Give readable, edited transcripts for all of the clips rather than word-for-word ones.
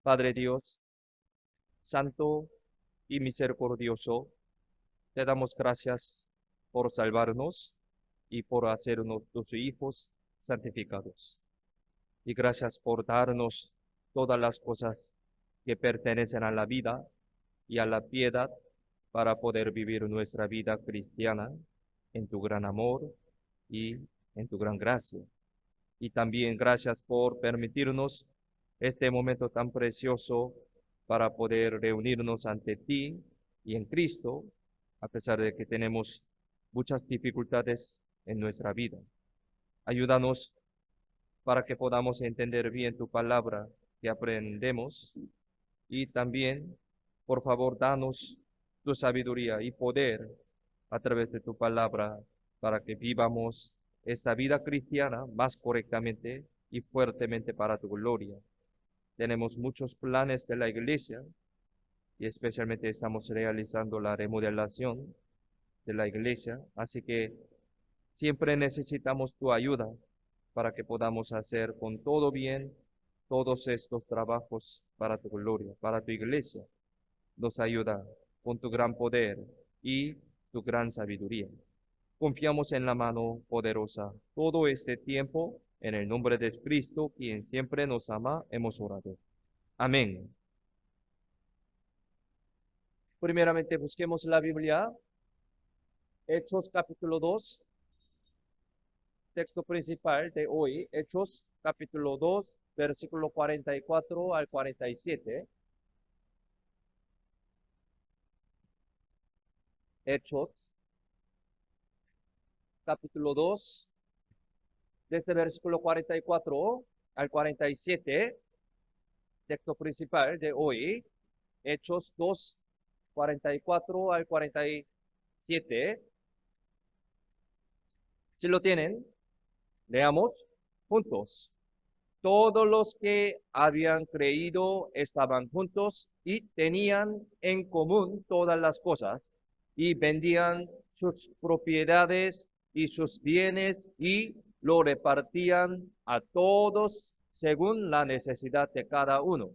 Padre Dios, Santo y misericordioso, te damos gracias por salvarnos y por hacernos tus hijos santificados. Y gracias por darnos todas las cosas que pertenecen a la vida y a la piedad para poder vivir nuestra vida cristiana en tu gran amor y en tu gran gracia. Y también gracias por permitirnos este momento tan precioso para poder reunirnos ante ti y en Cristo, a pesar de que tenemos muchas dificultades en nuestra vida. Ayúdanos para que podamos entender bien tu palabra que aprendemos y también, por favor, danos tu sabiduría y poder a través de tu palabra para que vivamos esta vida cristiana más correctamente y fuertemente para tu gloria. Tenemos muchos planes de la iglesia y especialmente estamos realizando la remodelación de la iglesia, así que siempre necesitamos tu ayuda para que podamos hacer con todo bien todos estos trabajos para tu gloria, para tu iglesia. Nos ayuda con tu gran poder y tu gran sabiduría. Confiamos en la mano poderosa todo este tiempo, en el nombre de Cristo, quien siempre nos ama, hemos orado. Amén. Primeramente busquemos la Biblia, Hechos capítulo 2, texto principal de hoy, Hechos capítulo 2, versículo 44 al 47. Hechos capítulo 2, desde versículo 44 al 47, texto principal de hoy, Hechos 2, 44 al 47. Si lo tienen, leamos juntos. Todos los que habían creído estaban juntos y tenían en común todas las cosas y vendían sus propiedades y sus bienes y lo repartían a todos según la necesidad de cada uno.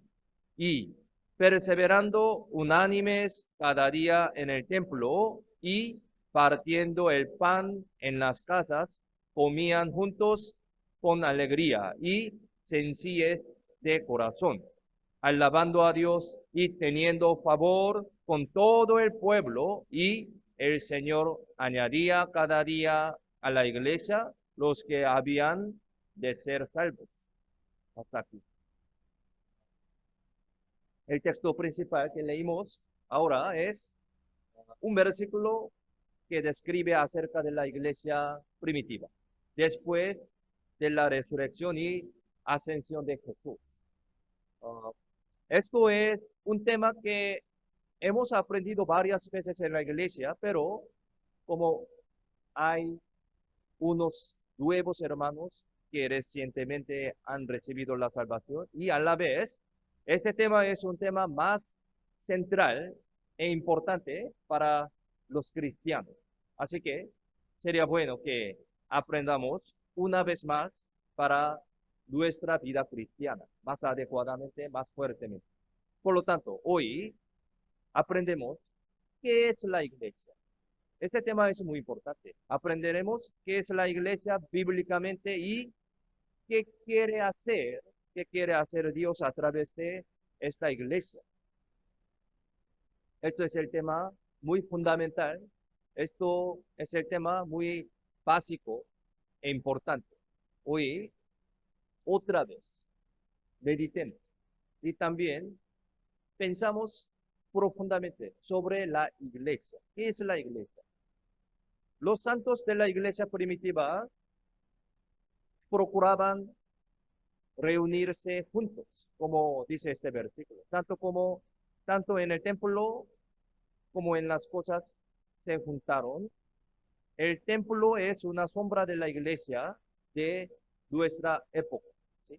Y perseverando unánimes cada día en el templo y partiendo el pan en las casas, comían juntos con alegría y sencillez de corazón, alabando a Dios y teniendo favor con todo el pueblo, y el Señor añadía cada día a la iglesia los que habían de ser salvos. Hasta aquí. El texto principal que leímos ahora es un versículo que describe acerca de la iglesia primitiva, después de la resurrección y ascensión de Jesús. Uh, Esto es un tema que hemos aprendido varias veces en la iglesia, pero como hay unos nuevos hermanos que recientemente han recibido la salvación y a la vez este tema es un tema más central e importante para los cristianos. Así que sería bueno que aprendamos una vez más para nuestra vida cristiana, más adecuadamente, más fuertemente. Por lo tanto, hoy aprendemos qué es la iglesia. Este tema es muy importante. Aprenderemos qué es la iglesia bíblicamente y qué quiere hacer Dios a través de esta iglesia. Esto es el tema muy fundamental. Esto es el tema muy básico e importante. Hoy, otra vez, meditemos y también pensamos profundamente sobre la iglesia. ¿Qué es la iglesia? Los santos de la iglesia primitiva procuraban reunirse juntos, como dice este versículo, tanto en el templo como en las cosas se juntaron. El templo es una sombra de la iglesia de nuestra época, ¿sí?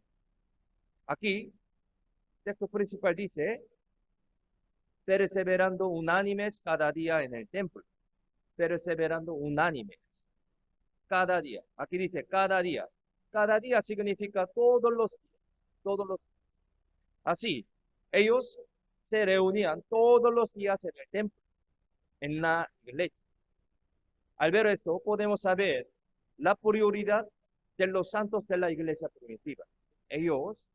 Aquí, el texto principal dice, perseverando unánimes cada día en el templo, perseverando unánimes cada día. Aquí dice cada día. Cada día significa todos los días, todos los días. Así, Ellos se reunían todos los días en el templo, en la iglesia. Al ver esto, podemos saber la prioridad de los santos de la iglesia primitiva. Ellos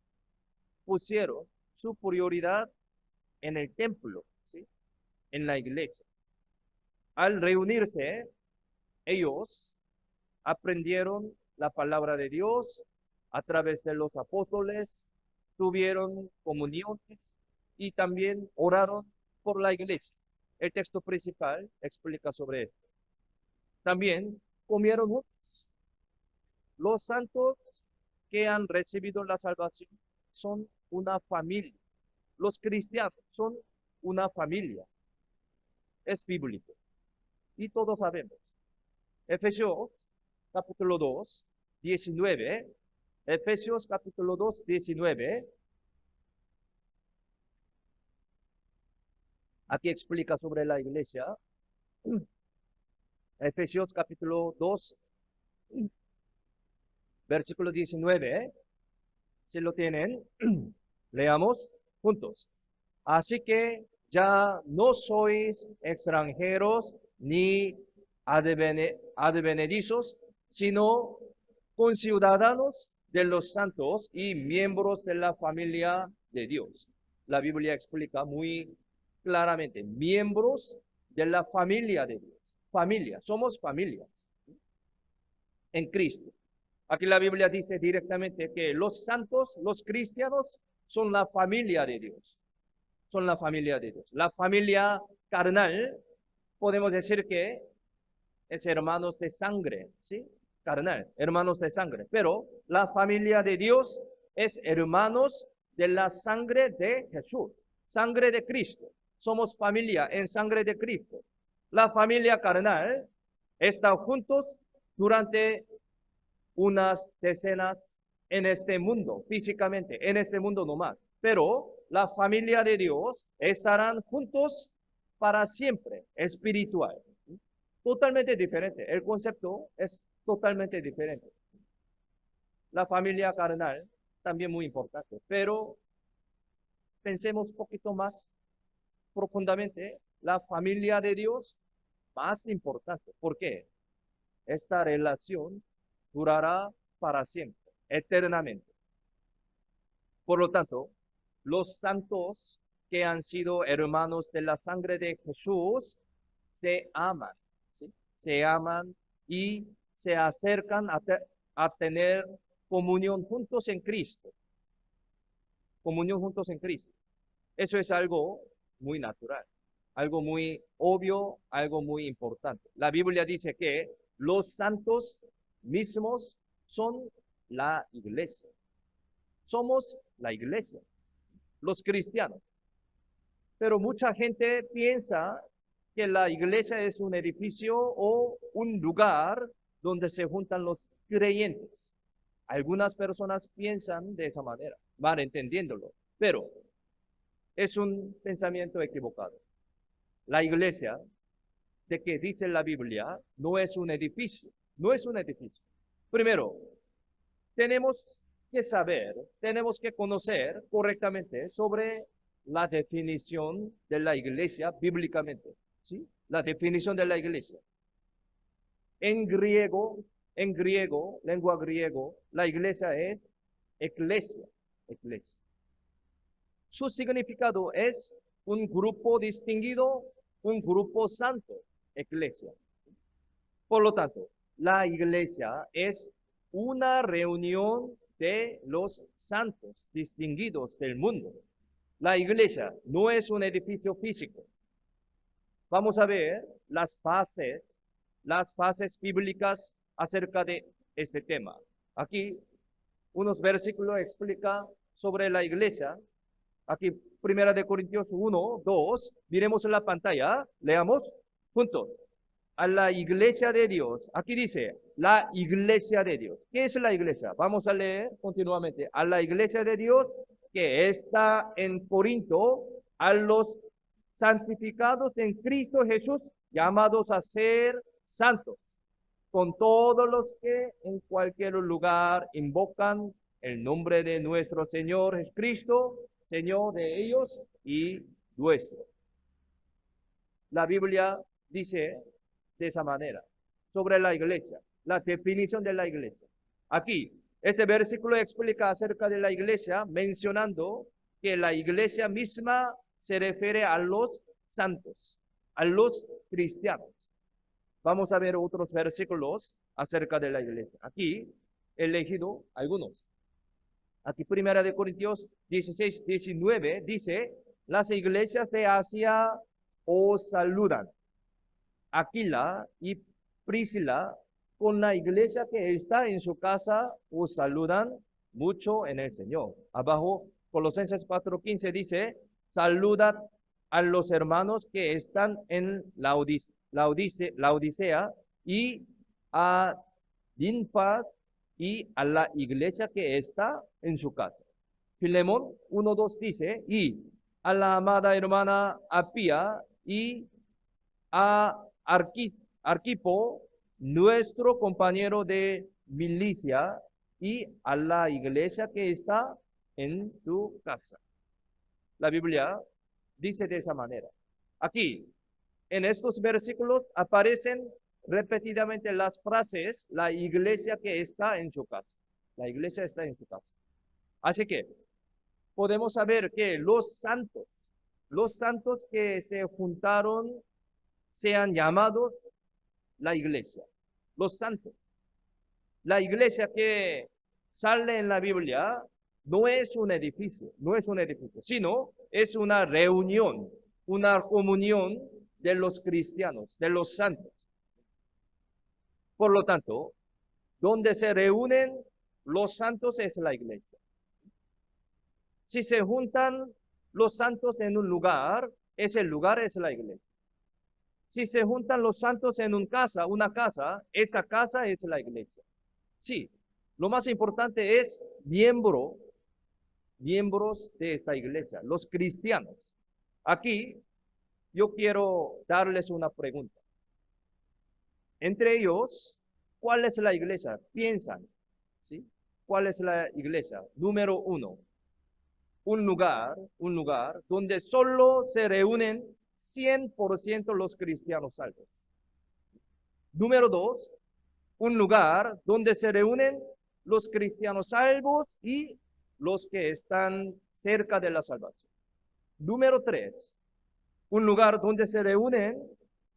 pusieron su prioridad en el templo, ¿sí? En la iglesia. Al reunirse, ellos aprendieron la palabra de Dios a través de los apóstoles, tuvieron comuniones y también oraron por la iglesia. El texto principal explica sobre esto. También comieron juntos. Los santos que han recibido la salvación son una familia. Los cristianos son una familia. Es bíblico. Y todos sabemos. Efesios capítulo 2, 19. Efesios capítulo 2, 19. Aquí explica sobre la iglesia. Efesios capítulo 2, versículo 19. Si lo tienen, leamos juntos. Así que ya no sois extranjeros ni advenedizos, sino conciudadanos de los santos y miembros de la familia de Dios. La Biblia explica muy claramente, miembros de la familia de Dios. Familia, somos familias en Cristo. Aquí la Biblia dice directamente que los santos, los cristianos, son la familia de Dios. Son la familia de Dios. La familia carnal, podemos decir que es hermanos de sangre, ¿sí? Carnal, hermanos de sangre. Pero la familia de Dios es hermanos de la sangre de Jesús, sangre de Cristo. Somos familia en sangre de Cristo. La familia carnal está juntos durante unas decenas en este mundo, físicamente, en este mundo nomás. Pero la familia de Dios estarán juntos para siempre, espiritual. Totalmente diferente. El concepto es totalmente diferente. La familia carnal, también muy importante, pero pensemos un poquito más profundamente. La familia de Dios, más importante. ¿Por qué? Esta relación durará para siempre, eternamente. Por lo tanto, los santos que han sido hermanos de la sangre de Jesús se aman, ¿sí? Se aman y se acercan a tener comunión juntos en Cristo. Comunión juntos en Cristo. Eso es algo muy natural, algo muy obvio, algo muy importante. La Biblia dice que los santos mismos son la iglesia. Somos la iglesia, los cristianos. Pero mucha gente piensa que la iglesia es un edificio o un lugar donde se juntan los creyentes. Algunas personas piensan de esa manera, van entendiéndolo, pero es un pensamiento equivocado. La iglesia, de que dice la Biblia, no es un edificio, no es un edificio. Primero, tenemos que saber, tenemos que conocer correctamente sobre la definición de la iglesia bíblicamente, ¿sí? La definición de la iglesia. En griego, lengua griego, la iglesia es eclesia, eclesia. Su significado es un grupo distinguido, un grupo santo, eclesia. Por lo tanto, la iglesia es una reunión de los santos distinguidos del mundo. La iglesia no es un edificio físico. Vamos a ver las bases bíblicas acerca de este tema. Aquí unos versículos explica sobre la iglesia. Aquí, 1 Corintios 1, 2, miremos en la pantalla, leamos juntos. A la iglesia de Dios, aquí dice, la iglesia de Dios. ¿Qué es la iglesia? Vamos a leer continuamente. A la iglesia de Dios que está en Corinto, a los santificados en Cristo Jesús, llamados a ser santos, con todos los que en cualquier lugar invocan el nombre de nuestro Señor Jesucristo, Señor de ellos y nuestro. La Biblia dice de esa manera sobre la iglesia, la definición de la iglesia. Aquí, este versículo explica acerca de la iglesia, mencionando que la iglesia misma se refiere a los santos, a los cristianos. Vamos a ver otros versículos acerca de la iglesia. Aquí he elegido algunos. Aquí, 1 Corintios 16, 19, dice, las iglesias de Asia os saludan. Aquila y Priscila, con la iglesia que está en su casa, os saludan mucho en el Señor. Abajo, Colosenses 4:15 dice, saludad a los hermanos que están en la Odisea y a Ninfas y a la iglesia que está en su casa. Filemón 1:2 dice, y a la amada hermana Apia y a Arquipo, nuestro compañero de milicia, y a la iglesia que está en tu casa. La Biblia dice de esa manera. Aquí, en estos versículos aparecen repetidamente las frases, la iglesia que está en su casa. La iglesia está en su casa. Así que podemos saber que los santos que se juntaron, sean llamados la iglesia, los santos. La iglesia que sale en la Biblia no es un edificio, sino es una reunión, una comunión de los cristianos, de los santos. Por lo tanto, donde se reúnen los santos es la iglesia. Si se juntan los santos en un lugar, ese lugar es la iglesia. Si se juntan los santos en una casa, esa casa es la iglesia. Sí, lo más importante es miembros de esta iglesia, los cristianos. Aquí yo quiero darles una pregunta. Entre ellos, ¿cuál es la iglesia? Piensan, ¿sí? ¿Cuál es la iglesia? Número 1, un lugar donde solo se reúnen 100% los cristianos salvos. Número 2, un lugar donde se reúnen los cristianos salvos y los que están cerca de la salvación. Número 3, un lugar donde se reúnen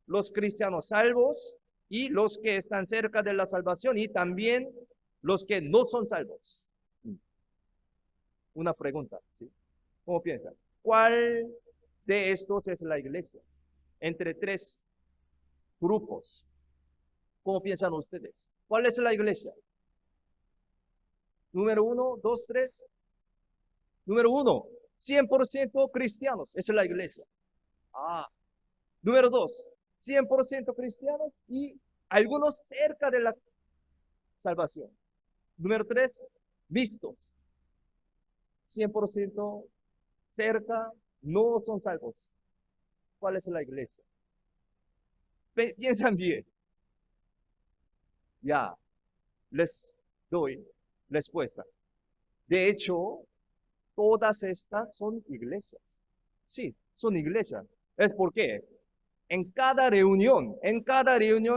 los cristianos salvos y los que están cerca de la salvación y también los que no son salvos. Una pregunta, ¿sí? ¿Cómo piensan? ¿Cuál de estos es la iglesia? Entre tres grupos. ¿Cómo piensan ustedes? ¿Cuál es la iglesia? Número 1, 2, 3. Número 1, 100% cristianos. Esa es la iglesia. Número 2, 100% cristianos y algunos cerca de la salvación. Número 3, vistos. 100% cerca, no son salvos. ¿Cuál es la iglesia? Piensan bien. Ya, les doy respuesta. De hecho, todas estas son iglesias. Sí, son iglesias. Es porque en cada reunión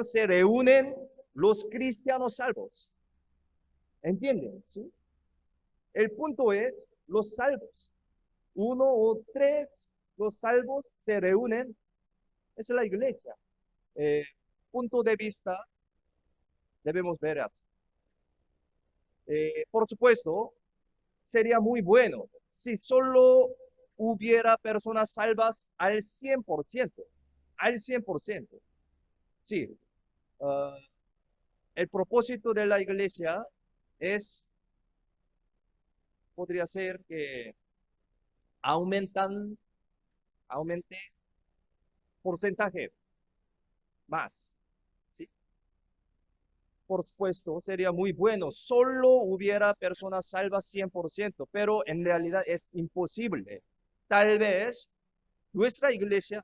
se reúnen los cristianos salvos. ¿Entienden? ¿Sí? El punto es los salvos. 1 o 3, los salvos se reúnen. Esa es la iglesia. Punto de vista, debemos ver así. Por supuesto, sería muy bueno si solo hubiera personas salvas al 100%. Al 100%. Sí. El propósito de la iglesia podría ser que aumente porcentaje más. ¿Sí? Por supuesto, sería muy bueno. Solo hubiera personas salvas 100%, pero en realidad es imposible. Tal vez nuestra iglesia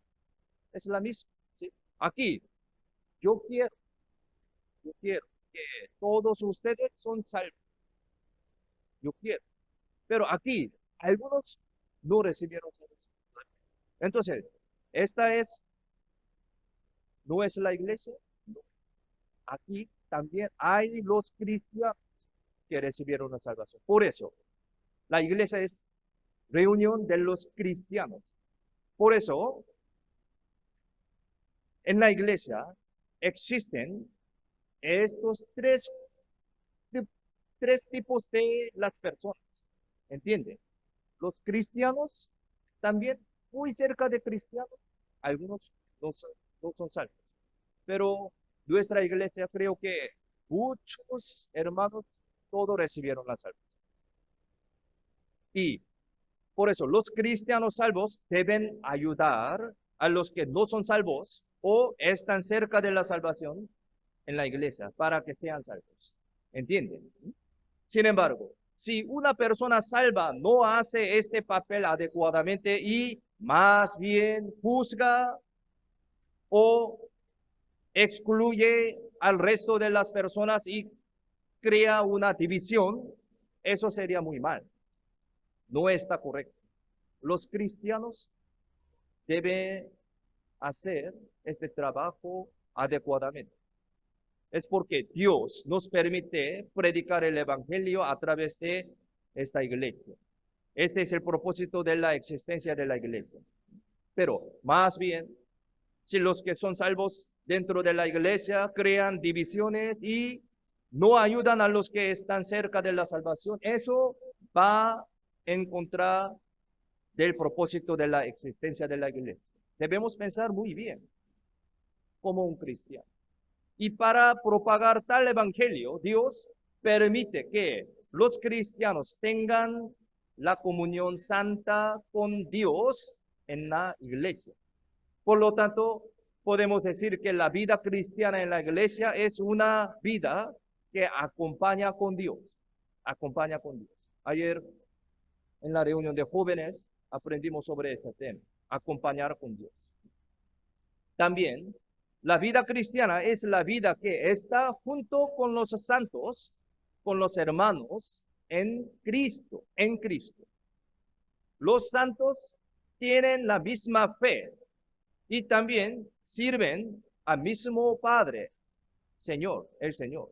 es la misma. ¿Sí? Aquí, yo quiero que todos ustedes son salvos. Yo quiero. Pero aquí, algunos no recibieron salvación. Entonces, no es la iglesia. No. Aquí también hay los cristianos que recibieron la salvación. Por eso, la iglesia es reunión de los cristianos. Por eso, en la iglesia existen estos tres tipos de las personas. ¿Entienden? Los cristianos también muy cerca de cristianos, algunos no son salvos. Pero nuestra iglesia creo que muchos hermanos todos recibieron la salvación. Y por eso los cristianos salvos deben ayudar a los que no son salvos o están cerca de la salvación en la iglesia para que sean salvos. ¿Entienden? Sin embargo, si una persona salva no hace este papel adecuadamente y más bien juzga o excluye al resto de las personas y crea una división, eso sería muy mal. No está correcto. Los cristianos deben hacer este trabajo adecuadamente. Es porque Dios nos permite predicar el evangelio a través de esta iglesia. Este es el propósito de la existencia de la iglesia. Pero más bien, si los que son salvos dentro de la iglesia crean divisiones y no ayudan a los que están cerca de la salvación, eso va en contra del propósito de la existencia de la iglesia. Debemos pensar muy bien como un cristiano. Y para propagar tal evangelio, Dios permite que los cristianos tengan la comunión santa con Dios en la iglesia. Por lo tanto, podemos decir que la vida cristiana en la iglesia es una vida que acompaña con Dios. Acompaña con Dios. Ayer, en la reunión de jóvenes, aprendimos sobre este tema. Acompañar con Dios. También, la vida cristiana es la vida que está junto con los santos, con los hermanos en Cristo, en Cristo. Los santos tienen la misma fe y también sirven al mismo Padre, Señor, el Señor.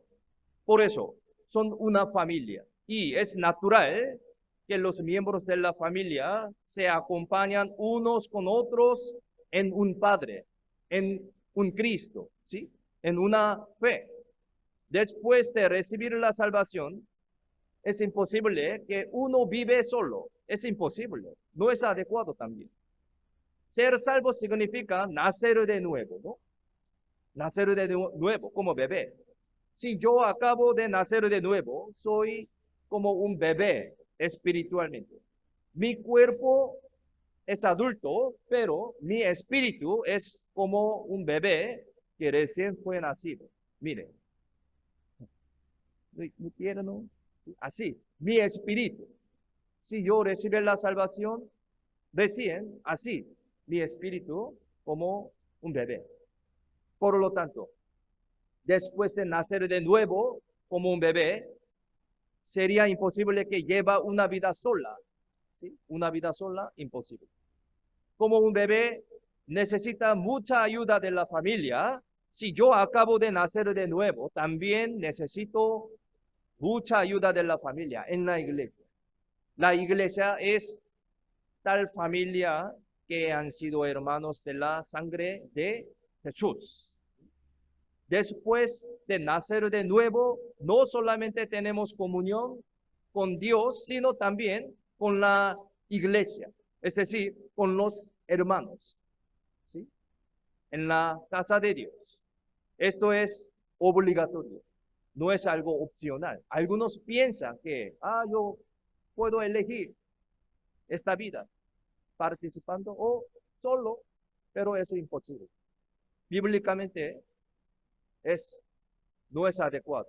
Por eso, son una familia y es natural que los miembros de la familia se acompañan unos con otros en un Padre, en un Cristo, ¿sí? En una fe. Después de recibir la salvación, es imposible que uno vive solo. Es imposible. No es adecuado también. Ser salvo significa nacer de nuevo, ¿no? Nacer de nuevo, como bebé. Si yo acabo de nacer de nuevo, soy como un bebé espiritualmente. Mi cuerpo es adulto, pero mi espíritu es como un bebé que recién fue nacido. Mire, muy tierno. Así, mi espíritu. Si yo recibí la salvación recién, así, mi espíritu como un bebé. Por lo tanto, después de nacer de nuevo como un bebé, sería imposible que lleve una vida sola. ¿Sí? Una vida sola, imposible. Como un bebé necesita mucha ayuda de la familia, si yo acabo de nacer de nuevo, también necesito mucha ayuda de la familia en la iglesia. La iglesia es tal familia que han sido hermanos de la sangre de Jesús. Después de nacer de nuevo, no solamente tenemos comunión con Dios, sino también con la iglesia, es decir, con los hermanos, ¿sí? En la casa de Dios. Esto es obligatorio, no es algo opcional. Algunos piensan que, yo puedo elegir esta vida participando o solo, pero eso es imposible. Bíblicamente no es adecuado.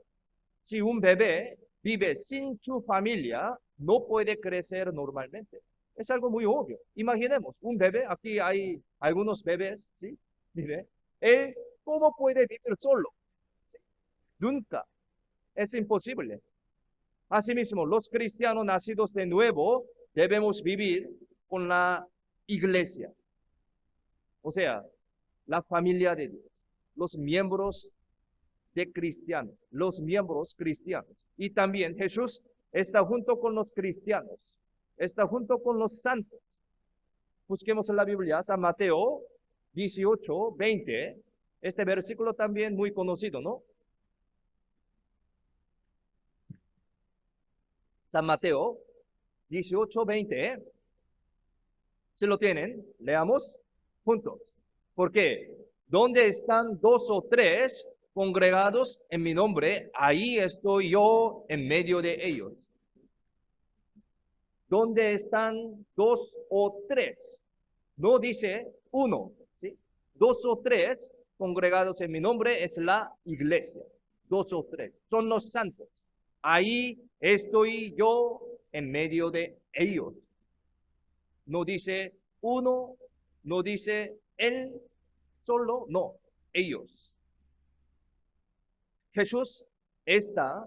Si un bebé vive sin su familia, no puede crecer normalmente. Es algo muy obvio. Imaginemos, un bebé, aquí hay algunos bebés, ¿sí? Vive. Él, ¿cómo puede vivir solo? ¿Sí? Nunca. Es imposible. Asimismo, los cristianos nacidos de nuevo debemos vivir con la iglesia, o sea, la familia de Dios, los miembros de cristianos, los miembros cristianos. Y también Jesús está junto con los cristianos, está junto con los santos. Busquemos en la Biblia, San Mateo 18, 20. Este versículo también muy conocido, ¿no? San Mateo 18, 20. Si lo tienen, leamos juntos. Porque donde están dos o tres congregados en mi nombre, ahí estoy yo en medio de ellos. Donde están dos o tres. No dice uno, ¿sí? Dos o tres congregados en mi nombre es la iglesia. Dos o tres. Son los santos. Ahí estoy yo en medio de ellos. No dice uno, no dice él solo, no, ellos. Jesús está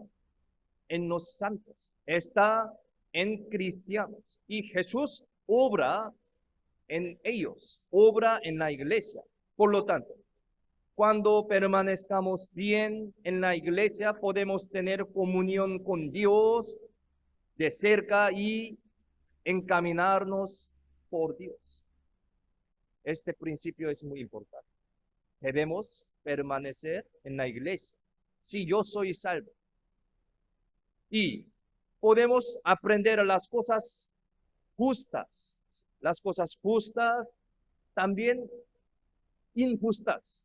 en los santos, está en cristianos y Jesús obra en ellos, obra en la iglesia. Por lo tanto, cuando permanezcamos bien en la iglesia, podemos tener comunión con Dios de cerca y encaminarnos por Dios. Este principio es muy importante. Debemos permanecer en la iglesia. Si yo soy salvo y podemos aprender las cosas justas, también injustas.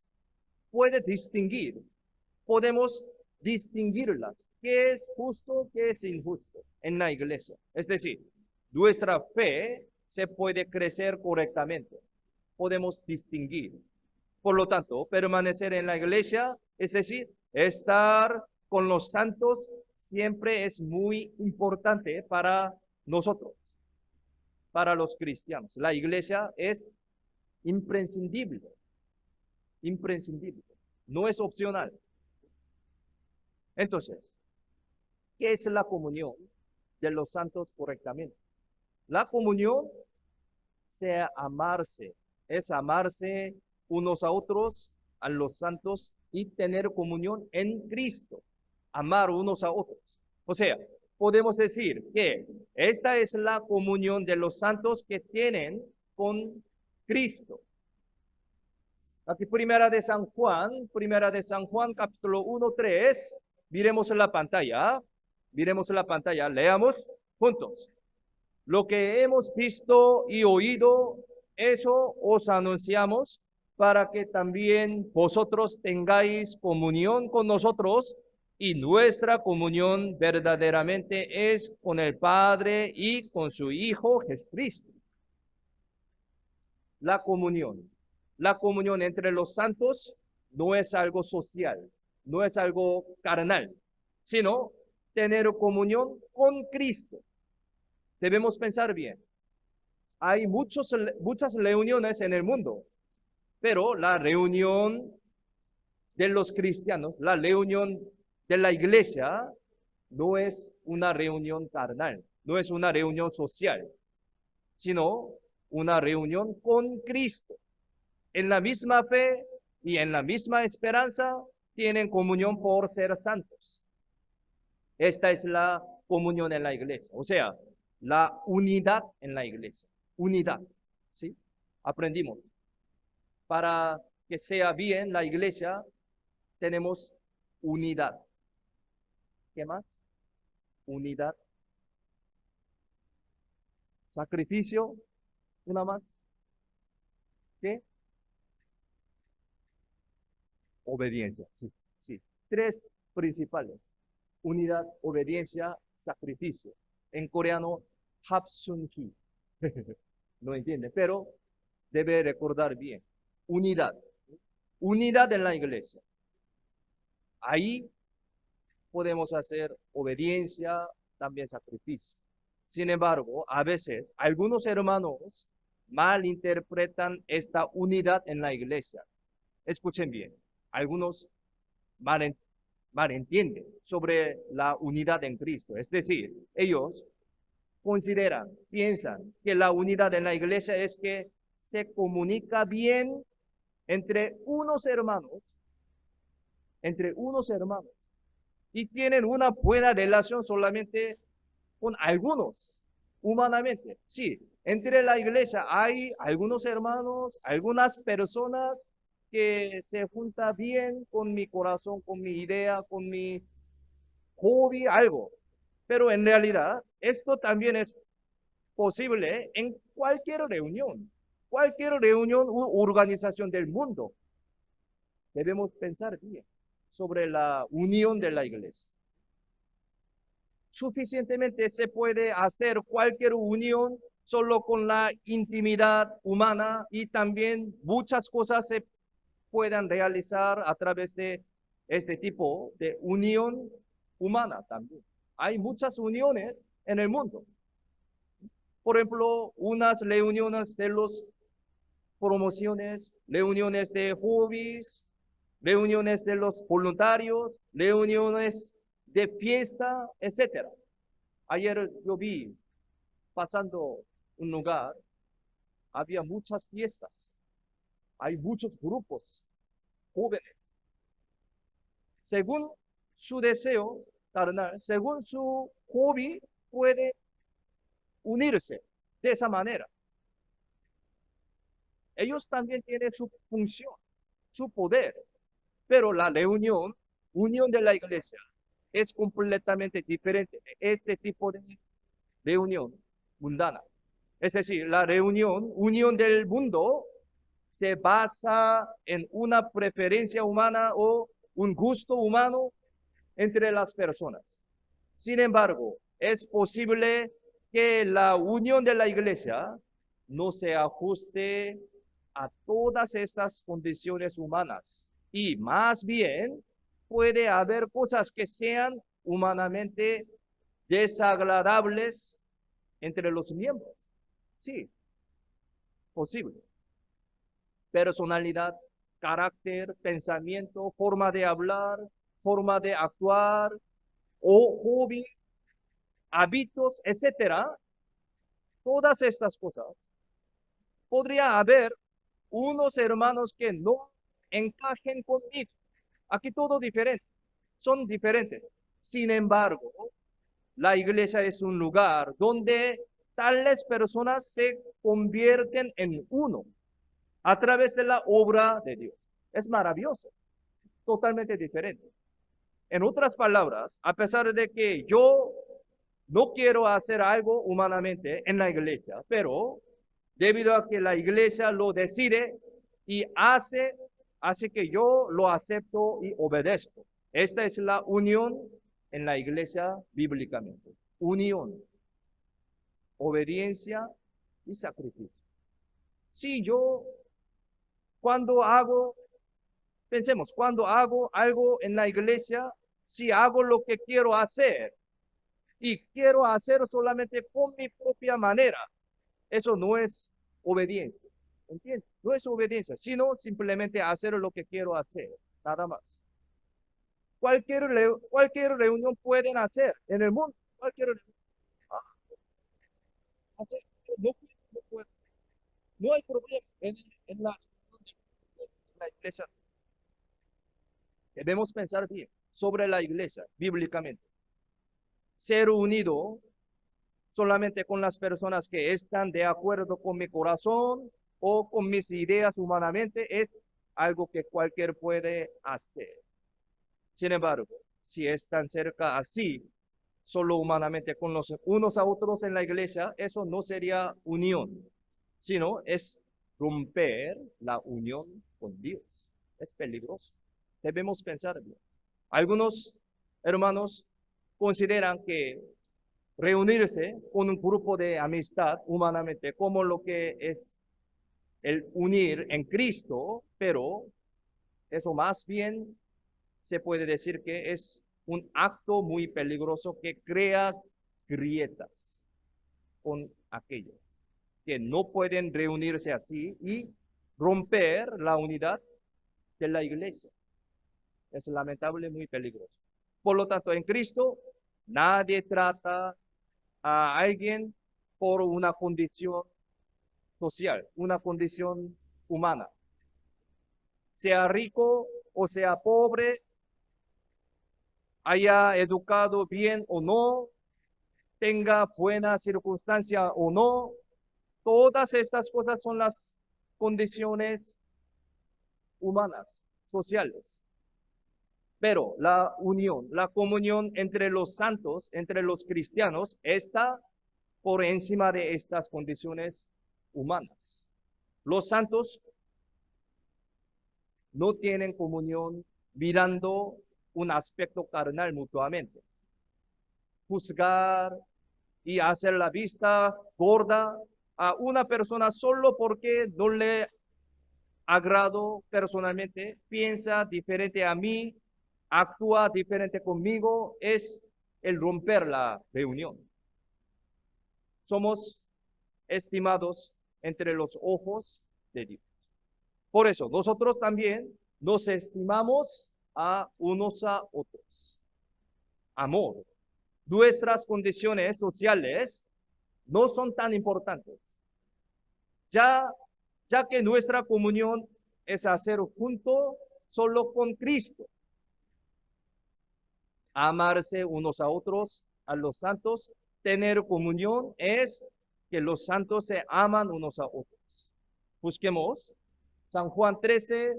Podemos distinguirlas. ¿Qué es justo, qué es injusto en la iglesia? Es decir, nuestra fe se puede crecer correctamente. Podemos distinguir. Por lo tanto, permanecer en la iglesia, es decir, estar con los santos, siempre es muy importante para nosotros, para los cristianos. La iglesia es imprescindible, imprescindible, no es opcional. Entonces, ¿qué es la comunión de los santos correctamente? La comunión es amarse unos a otros, a los santos, y tener comunión en Cristo, amar unos a otros. O sea, podemos decir que esta es la comunión de los santos que tienen con Cristo. Aquí primera de San Juan, capítulo 1, 3, miremos en la pantalla, leamos juntos. Lo que hemos visto y oído, eso os anunciamos, para que también vosotros tengáis comunión con nosotros, y nuestra comunión verdaderamente es con el Padre y con su Hijo Jesucristo. La comunión entre los santos no es algo social, no es algo carnal, sino tener comunión con Cristo. Debemos pensar bien. Hay muchas reuniones en el mundo, pero la reunión de los cristianos, la reunión de la iglesia, no es una reunión carnal, no es una reunión social, sino una reunión con Cristo. En la misma fe y en la misma esperanza tienen comunión por ser santos. Esta es la comunión en la iglesia, o sea, la unidad en la iglesia. Unidad, ¿sí? Aprendimos. Para que sea bien la iglesia, tenemos unidad. ¿Qué más? Unidad. Sacrificio. Una más. ¿Qué? Obediencia. Sí, sí. Tres principales. Unidad, obediencia, sacrificio. En coreano, 합순희. No entiende, pero debe recordar bien. Unidad. Unidad en la iglesia. Ahí podemos hacer obediencia, también sacrificio. Sin embargo, a veces algunos hermanos malinterpretan esta unidad en la iglesia. Escuchen bien, algunos malentienden sobre la unidad en Cristo. Es decir, ellos consideran, piensan que la unidad en la iglesia es que se comunica bien entre unos hermanos, y tienen una buena relación solamente con algunos, humanamente. Sí, entre la iglesia hay algunos hermanos, algunas personas que se juntan bien con mi corazón, con mi idea, con mi hobby, algo. Pero en realidad, esto también es posible en cualquier reunión u organización del mundo. Debemos pensar bien sobre la unión de la iglesia. Suficientemente se puede hacer cualquier unión solo con la intimidad humana y también muchas cosas se puedan realizar a través de este tipo de unión humana también. Hay muchas uniones en el mundo. Por ejemplo, unas reuniones de los promociones, reuniones de hobbies, reuniones de los voluntarios, reuniones de fiesta, etcétera. Ayer yo vi pasando un lugar, había muchas fiestas, hay muchos grupos jóvenes. Según su deseo carnal, según su hobby, puede unirse de esa manera. Ellos también tienen su función, su poder, pero la unión de la iglesia, es completamente diferente de este tipo de reunión mundana. Es decir, la unión del mundo, se basa en una preferencia humana o un gusto humano entre las personas. Sin embargo, es posible que la unión de la iglesia no se ajuste a todas estas condiciones humanas y más bien puede haber cosas que sean humanamente desagradables entre los miembros. Sí, posible. Personalidad, carácter, pensamiento, forma de hablar, forma de actuar, o hobby, hábitos, etcétera. Todas estas cosas. Podría haber unos hermanos que no encajen conmigo. Aquí todo diferente. Son diferentes. Sin embargo, la iglesia es un lugar donde tales personas se convierten en uno a través de la obra de Dios. Es maravilloso, totalmente diferente. En otras palabras, a pesar de que yo no quiero hacer algo humanamente en la iglesia, pero debido a que la iglesia lo decide y hace que yo lo acepto y obedezco. Esta es la unión en la iglesia bíblicamente. Unión, obediencia y sacrificio. Si yo cuando hago algo en la iglesia, si hago lo que quiero hacer y quiero hacer solamente con mi propia manera, eso no es obediencia. ¿Entiendes? No es obediencia, sino simplemente hacer lo que quiero hacer, nada más. Cualquier reunión pueden hacer en el mundo, cualquier reunión. Hacer, no, no, no hay problema en la iglesia. Debemos pensar bien sobre la iglesia, bíblicamente. Ser unido solamente con las personas que están de acuerdo con mi corazón o con mis ideas humanamente es algo que cualquier puede hacer. Sin embargo, si están cerca así, solo humanamente con los unos a otros en la iglesia, eso no sería unión, sino es romper la unión con Dios. Es peligroso. Debemos pensar bien. Algunos hermanos consideran que reunirse con un grupo de amistad humanamente como lo que es el unir en Cristo, pero eso más bien se puede decir que es un acto muy peligroso que crea grietas con aquellos que no pueden reunirse así y romper la unidad de la iglesia. Es lamentable, muy peligroso. Por lo tanto, en Cristo nadie trata a alguien por una condición social, una condición humana. Sea rico o sea pobre, haya educado bien o no, tenga buena circunstancia o no, todas estas cosas son las condiciones humanas, sociales. Pero la unión, la comunión entre los santos, entre los cristianos, está por encima de estas condiciones humanas. Los santos no tienen comunión mirando un aspecto carnal mutuamente. Juzgar y hacer la vista gorda a una persona solo porque no le agrado personalmente, piensa diferente a mí, actúa diferente conmigo, es el romper la reunión. Somos estimados entre los ojos de Dios. Por eso, nosotros también nos estimamos a unos a otros. Amor. Nuestras condiciones sociales no son tan importantes. Ya que nuestra comunión es hacer junto solo con Cristo. Amarse unos a otros, a los santos. Tener comunión es que los santos se aman unos a otros. Busquemos San Juan 13,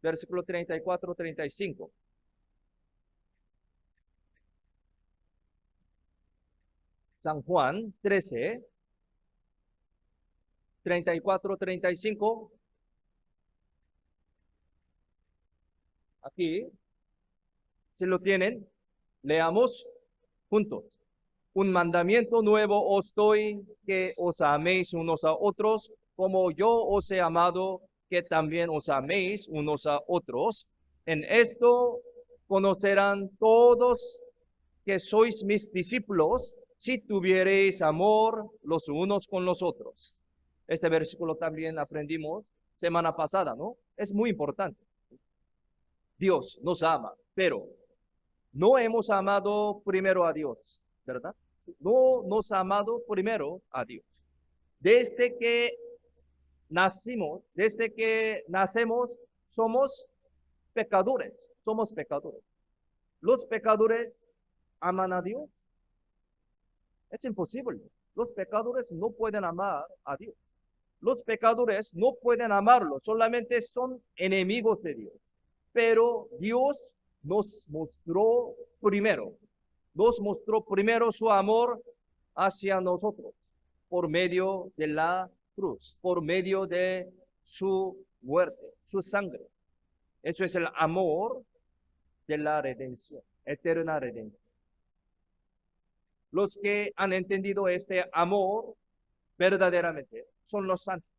versículo 34-35. San Juan 13, 34-35. Aquí, si lo tienen, leamos juntos. Un mandamiento nuevo os doy, que os améis unos a otros, como yo os he amado, que también os améis unos a otros. En esto conocerán todos que sois mis discípulos, si tuviereis amor los unos con los otros. Este versículo también aprendimos semana pasada, ¿no? Es muy importante. Dios nos ama, pero no hemos amado primero a Dios, ¿verdad? No nos ha amado primero a Dios. Desde que nacimos, desde que nacemos, somos pecadores, somos pecadores. Los pecadores aman a Dios. Es imposible. Los pecadores no pueden amar a Dios. Los pecadores no pueden amarlo, solamente son enemigos de Dios. Pero Dios nos mostró primero su amor hacia nosotros por medio de la cruz, por medio de su muerte, su sangre. Eso es el amor de la redención, eterna redención. Los que han entendido este amor verdaderamente son los santos.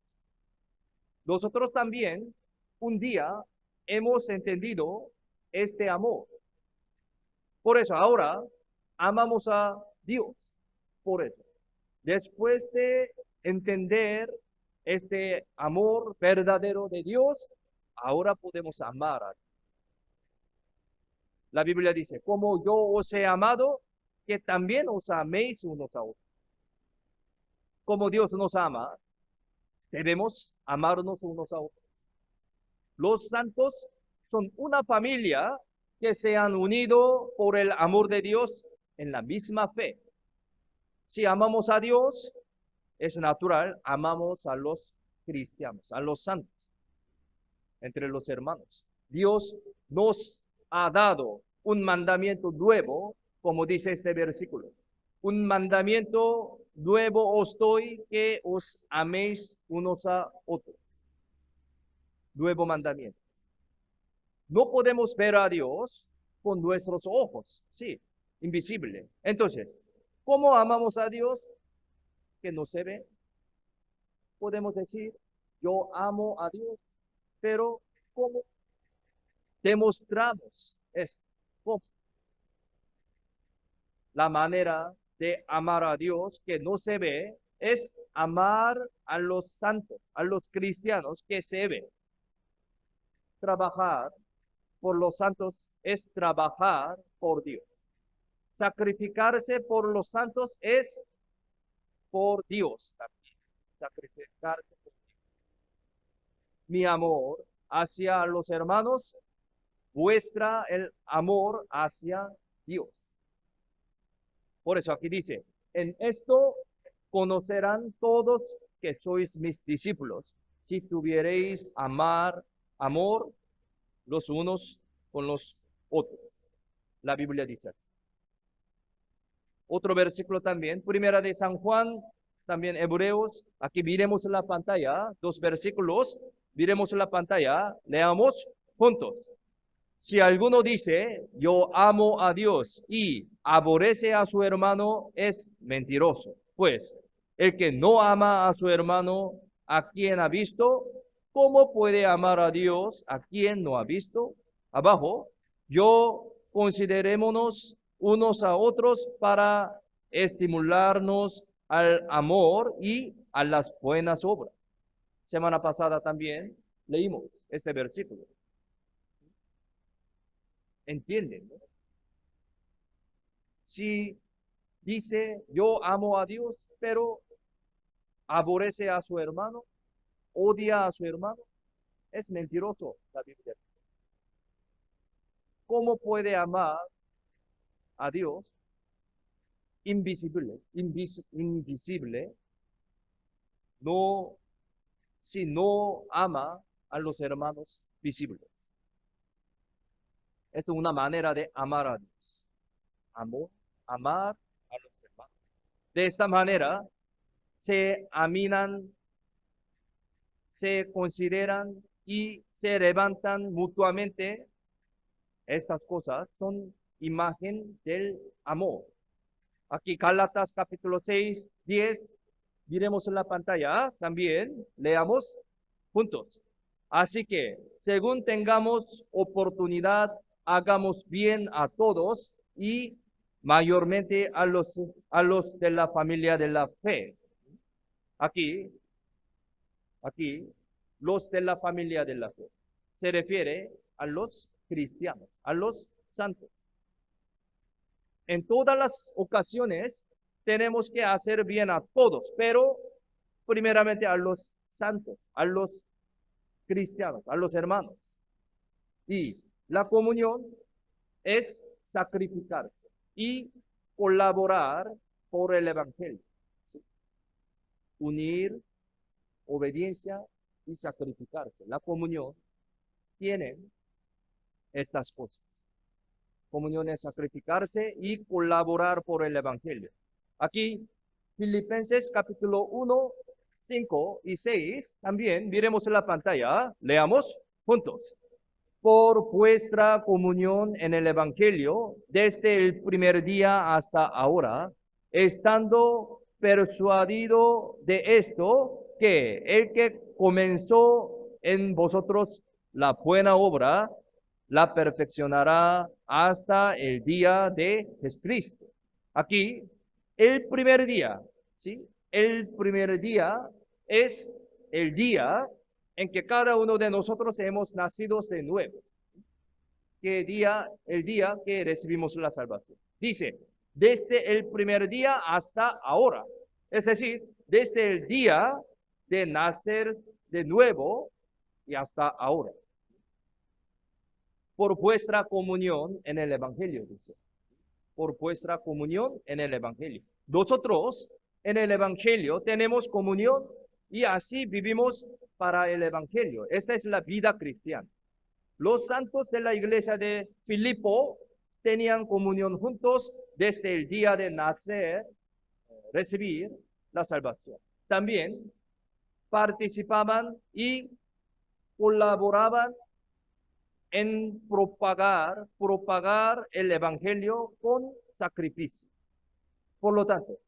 Nosotros también un día hemos entendido este amor. Por eso ahora amamos a Dios. Por eso, después de entender este amor verdadero de Dios, ahora podemos amar a Dios. La Biblia dice, como yo os he amado, que también os améis unos a otros. Como Dios nos ama, debemos amarnos unos a otros. Los santos son una familia que se han unido por el amor de Dios en la misma fe. Si amamos a Dios, es natural, amamos a los cristianos, a los santos, entre los hermanos. Dios nos ha dado un mandamiento nuevo, como dice este versículo. Un mandamiento nuevo os doy, que os améis unos a otros. Nuevo mandamiento. No podemos ver a Dios con nuestros ojos, sí, invisible. Entonces, ¿cómo amamos a Dios que no se ve? Podemos decir, yo amo a Dios, pero ¿cómo demostramos esto? ¿Cómo? La manera de amar a Dios que no se ve es amar a los santos, a los cristianos que se ven. Trabajar por los santos es trabajar por Dios. sacrificarse por los santos es por Dios también. Sacrificarse por Dios. Mi amor hacia los hermanos muestra el amor hacia Dios. Por eso aquí dice, en esto conocerán todos que sois mis discípulos, si tuviereis amor los unos con los otros. La Biblia dice así. Otro versículo también, primera de San Juan, también Hebreos. Aquí miremos la pantalla, 2 versículos, miremos la pantalla, leamos juntos. Si alguno dice, yo amo a Dios y aborrece a su hermano, es mentiroso. Pues el que no ama a su hermano, a quien ha visto, ¿cómo puede amar a Dios a quien no ha visto? Abajo, yo considerémonos unos a otros para estimularnos al amor y a las buenas obras. Semana pasada también leímos este versículo. ¿Entienden? ¿No? Si dice, yo amo a Dios, pero aborrece a su hermano, odia a su hermano, es mentiroso la Biblia. ¿Cómo puede amar a Dios invisible, no, si no ama a los hermanos visibles? Esto es una manera de amar a Dios. Amar a los hermanos. De esta manera se aminan, se consideran y se levantan mutuamente. Estas cosas son imagen del amor. Aquí Gálatas capítulo 6, 10, miremos en la pantalla también, leamos juntos. Así que, según tengamos oportunidad, hagamos bien a todos y mayormente a los de la familia de la fe. Aquí, los de la familia de la fe. Se refiere a los cristianos, a los santos. En todas las ocasiones tenemos que hacer bien a todos, pero primeramente a los santos, a los cristianos, a los hermanos. Y la comunión es sacrificarse y colaborar por el Evangelio. ¿Sí? Unir, obediencia y sacrificarse. La comunión tiene estas cosas. Comunión es sacrificarse y colaborar por el Evangelio. Aquí, Filipenses capítulo 1, 5 y 6, también miremos en la pantalla, leamos juntos. Por vuestra comunión en el Evangelio, desde el primer día hasta ahora, estando persuadido de esto, que el que comenzó en vosotros la buena obra, la perfeccionará hasta el día de Jesucristo. Aquí, el primer día, ¿sí? El primer día es el día en que cada uno de nosotros hemos nacido de nuevo. ¿Qué día? El día que recibimos la salvación. Dice, desde el primer día hasta ahora. Es decir, desde el día de nacer de nuevo y hasta ahora. Por vuestra comunión en el Evangelio, dice. Por vuestra comunión en el Evangelio. Nosotros en el Evangelio tenemos comunión y así vivimos para el Evangelio. Esta es la vida cristiana. Los santos de la iglesia de Filipo tenían comunión juntos desde el día de nacer, recibir la salvación. También participaban y colaboraban en propagar el Evangelio con sacrificio. Por lo tanto,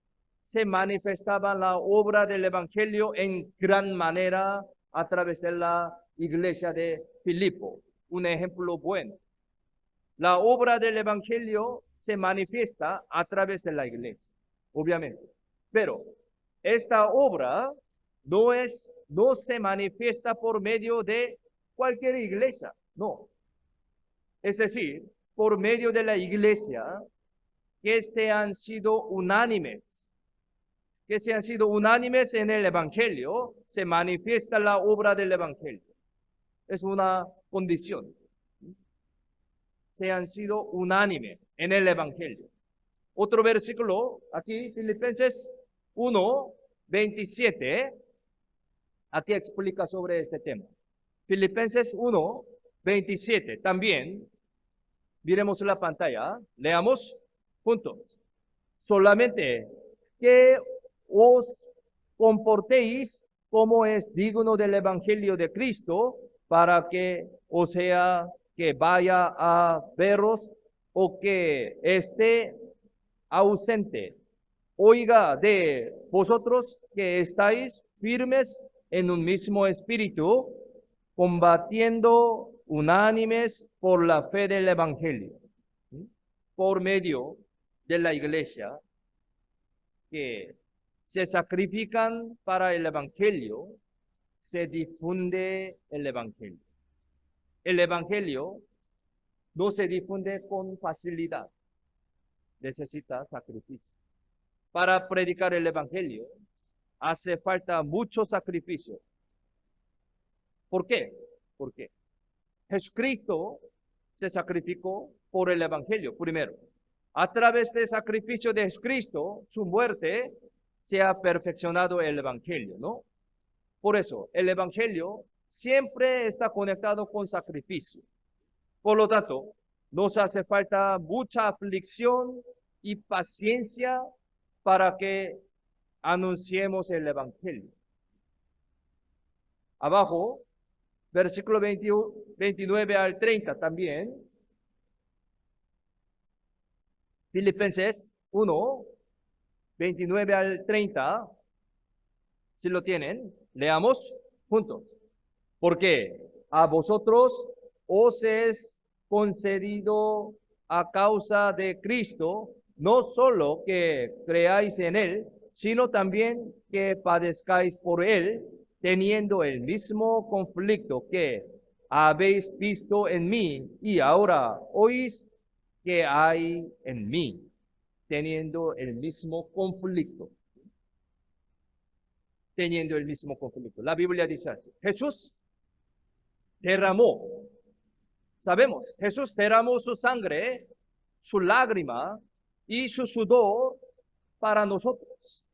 se manifestaba la obra del Evangelio en gran manera a través de la iglesia de Filipo. Un ejemplo bueno. La obra del Evangelio se manifiesta a través de la iglesia, obviamente. Pero esta obra no se manifiesta por medio de cualquier iglesia, no. Es decir, por medio de la iglesia que se han sido unánimes. Que se han sido unánimes en el Evangelio, se manifiesta la obra del Evangelio. Es una condición. Se han sido unánimes en el Evangelio. Otro versículo, aquí, Filipenses 1, 27, aquí explica sobre este tema. Filipenses 1, 27, también, miremos la pantalla, leamos juntos. Solamente que os comportéis como es digno del Evangelio de Cristo, para que, o sea, que vaya a veros o que esté ausente, oiga de vosotros que estáis firmes en un mismo espíritu, combatiendo unánimes por la fe del Evangelio, por medio de la iglesia, que se sacrifican para el Evangelio, se difunde el Evangelio. El Evangelio no se difunde con facilidad, necesita sacrificio. Para predicar el Evangelio hace falta mucho sacrificio. ¿Por qué? Porque Jesucristo se sacrificó por el Evangelio primero. A través del sacrificio de Jesucristo, su muerte, se ha perfeccionado el Evangelio, ¿no? Por eso, el Evangelio siempre está conectado con sacrificio. Por lo tanto, nos hace falta mucha aflicción y paciencia para que anunciemos el Evangelio. Abajo, versículo 29 al 30 también. Filipenses 1, 29 al 30. Si lo tienen, leamos juntos. Porque a vosotros os es concedido a causa de Cristo, no solo que creáis en Él, sino también que padezcáis por Él, teniendo el mismo conflicto que habéis visto en mí y ahora oís que hay en mí, teniendo el mismo conflicto. Teniendo el mismo conflicto. La Biblia dice así. Jesús derramó, sabemos, Jesús derramó su sangre, su lágrima y su sudor para nosotros.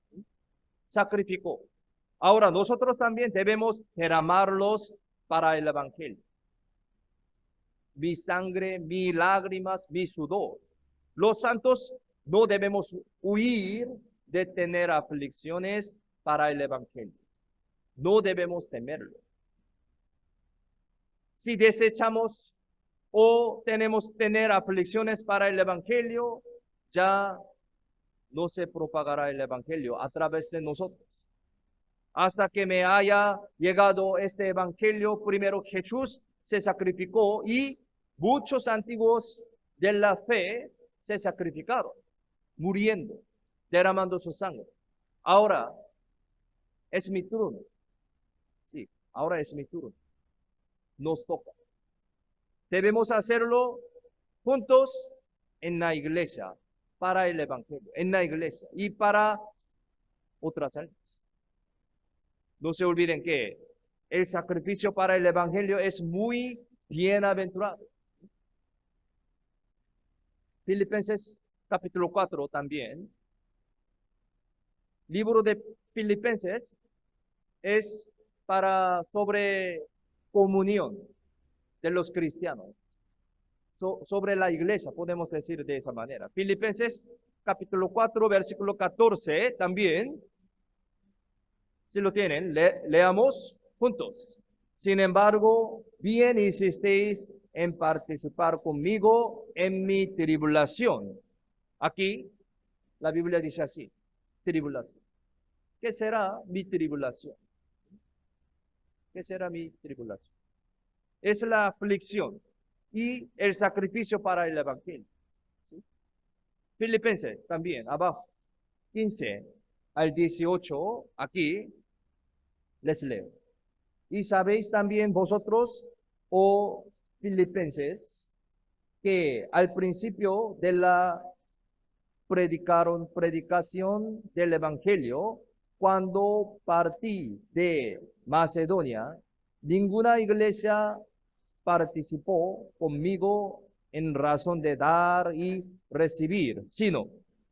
Sacrificó. Ahora nosotros también debemos derramarlos para el Evangelio. Mi sangre, mis lágrimas, mi sudor. Los santos no debemos huir de tener aflicciones para el Evangelio. No debemos temerlo. Si desechamos o tenemos tener aflicciones para el Evangelio, ya no se propagará el Evangelio a través de nosotros. Hasta que me haya llegado este Evangelio, primero Jesús se sacrificó y muchos antiguos de la fe se sacrificaron, muriendo, derramando su sangre. Ahora es mi turno. Sí, ahora es mi turno. Nos toca. Debemos hacerlo juntos en la iglesia, para el Evangelio, en la iglesia y para otras almas. No se olviden que el sacrificio para el Evangelio es muy bienaventurado. Filipenses capítulo 4 también. Libro de Filipenses es sobre comunión de los cristianos, sobre la iglesia, podemos decir de esa manera. Filipenses capítulo 4, versículo 14 también. Si lo tienen, leamos juntos. Sin embargo, bien hicisteis en participar conmigo en mi tribulación. Aquí la Biblia dice así, tribulación. ¿Qué será mi tribulación? ¿Qué será mi tribulación? Es la aflicción y el sacrificio para el Evangelio. ¿Sí? Filipenses también, abajo, 15 al 18, aquí les leo. Y sabéis también vosotros, oh Filipenses, que al principio de la predicaron predicación del Evangelio. Cuando partí de Macedonia, ninguna iglesia participó conmigo en razón de dar y recibir, sino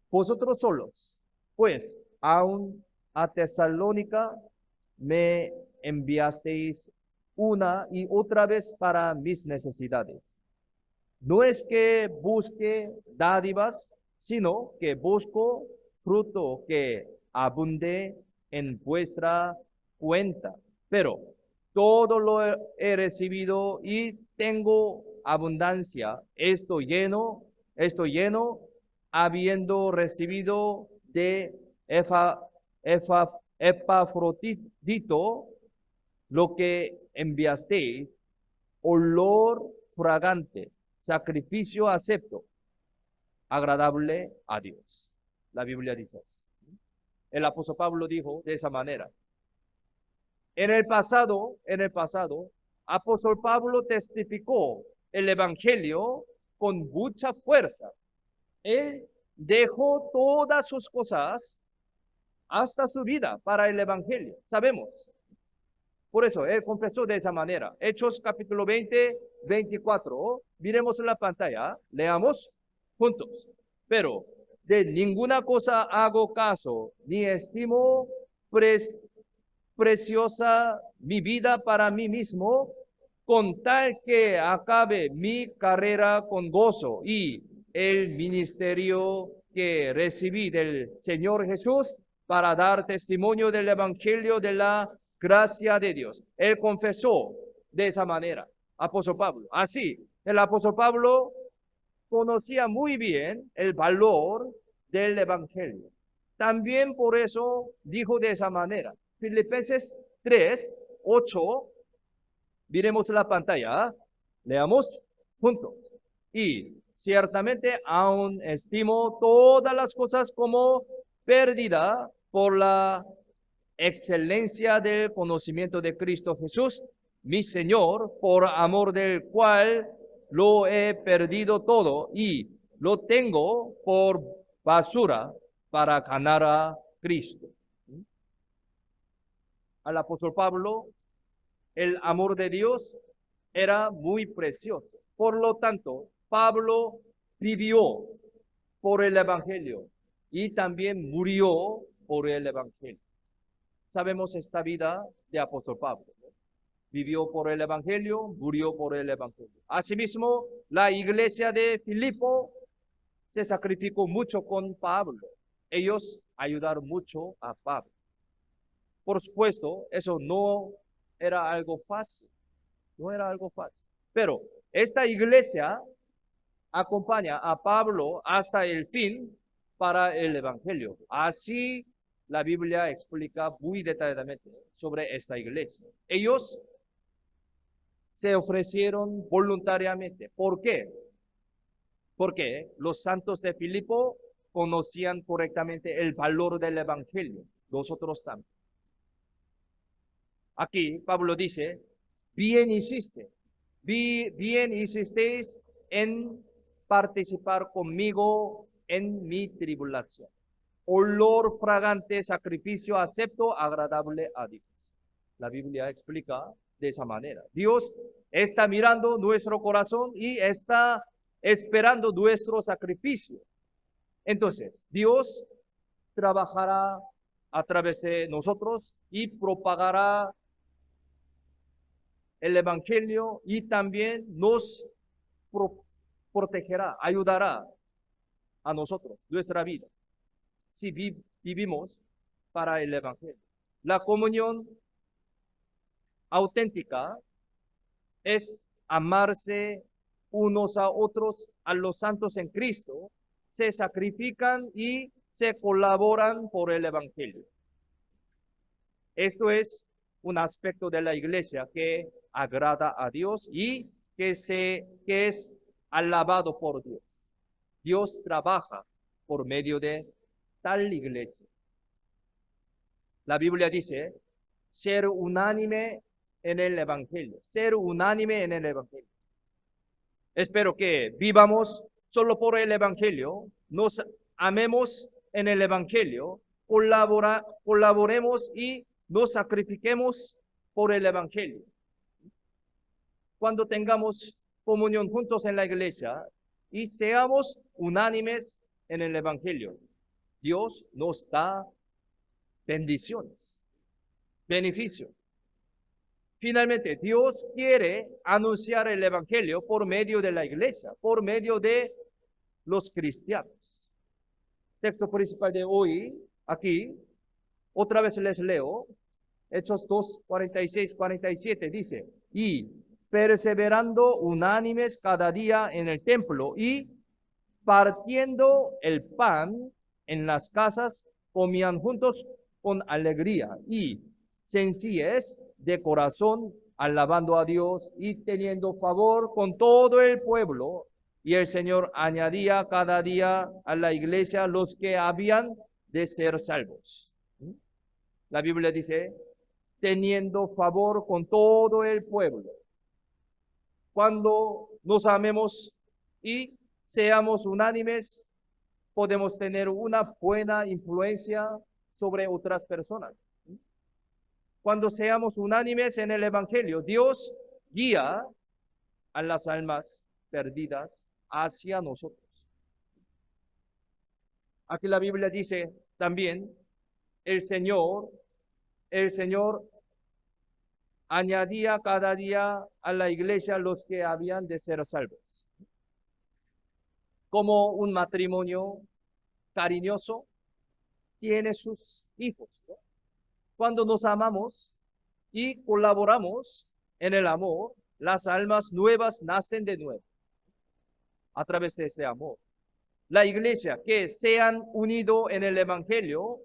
vosotros solos, pues aún a Tesalónica me enviasteis una y otra vez para mis necesidades. No es que busque dádivas, sino que busco fruto que abunde en vuestra cuenta. Pero todo lo he recibido y tengo abundancia. Estoy lleno, habiendo recibido de Epafrodito lo que enviasteis, olor fragante, sacrificio acepto, agradable a Dios. La Biblia dice así. El apóstol Pablo dijo de esa manera. En el pasado, apóstol Pablo testificó el evangelio con mucha fuerza. Él dejó todas sus cosas hasta su vida para el evangelio. Sabemos. Por eso, él confesó de esa manera. Hechos capítulo 20, 24. Miremos en la pantalla. Leamos juntos. Pero de ninguna cosa hago caso, ni estimo preciosa mi vida para mí mismo, con tal que acabe mi carrera con gozo y el ministerio que recibí del Señor Jesús para dar testimonio del evangelio de la gracia de Dios. Él confesó de esa manera, apóstol Pablo. Así, el apóstol Pablo conocía muy bien el valor del evangelio. También por eso dijo de esa manera. Filipenses 3, 8, miremos la pantalla, leamos juntos. Y ciertamente aún estimo todas las cosas como pérdida por la excelencia del conocimiento de Cristo Jesús, mi Señor, por amor del cual lo he perdido todo y lo tengo por basura para ganar a Cristo. Al apóstol Pablo, el amor de Dios era muy precioso. Por lo tanto, Pablo vivió por el evangelio y también murió por el evangelio. Sabemos esta vida de apóstol Pablo. Vivió por el evangelio, murió por el evangelio. Asimismo, la iglesia de Filipo se sacrificó mucho con Pablo. Ellos ayudaron mucho a Pablo. Por supuesto, eso no era algo fácil. No era algo fácil. Pero esta iglesia acompaña a Pablo hasta el fin para el evangelio. Así la Biblia explica muy detalladamente sobre esta iglesia. Ellos se ofrecieron voluntariamente. ¿Por qué? Porque los santos de Filipo conocían correctamente el valor del evangelio. Nosotros también. Aquí Pablo dice, bien hicisteis en participar conmigo en mi tribulación. Olor fragante, sacrificio acepto, agradable a Dios. La Biblia explica de esa manera. Dios está mirando nuestro corazón y está esperando nuestro sacrificio. Entonces, Dios trabajará a través de nosotros y propagará el evangelio y también nos protegerá, ayudará a nosotros, nuestra vida, si vivimos para el evangelio. La comunión auténtica es amarse unos a otros, a los santos en Cristo, se sacrifican y se colaboran por el evangelio. Esto es un aspecto de la iglesia que agrada a Dios y que es alabado por Dios. Dios trabaja por medio de tal iglesia. La Biblia dice, ser unánime en el evangelio, ser unánime en el evangelio. Espero que vivamos solo por el evangelio, nos amemos en el Evangelio, colaboremos y nos sacrifiquemos por el Evangelio. Cuando tengamos comunión juntos en la iglesia y seamos unánimes en el Evangelio, Dios nos da bendiciones, beneficio. Finalmente, Dios quiere anunciar el Evangelio por medio de la iglesia, por medio de los cristianos. Texto principal de hoy, aquí, otra vez les leo, Hechos 2, 46, 47, dice, y perseverando unánimes cada día en el templo y partiendo el pan en las casas, comían juntos con alegría y sencillez de corazón, alabando a Dios y teniendo favor con todo el pueblo. Y el Señor añadía cada día a la iglesia los que habían de ser salvos. La Biblia dice, teniendo favor con todo el pueblo. Cuando nos amemos y seamos unánimes, podemos tener una buena influencia sobre otras personas. Cuando seamos unánimes en el Evangelio, Dios guía a las almas perdidas hacia nosotros. Aquí la Biblia dice también, el Señor añadía cada día a la iglesia los que habían de ser salvos. Como un matrimonio cariñoso tiene sus hijos, ¿no? Cuando nos amamos y colaboramos en el amor, las almas nuevas nacen de nuevo a través de este amor. La iglesia que se han unido en el Evangelio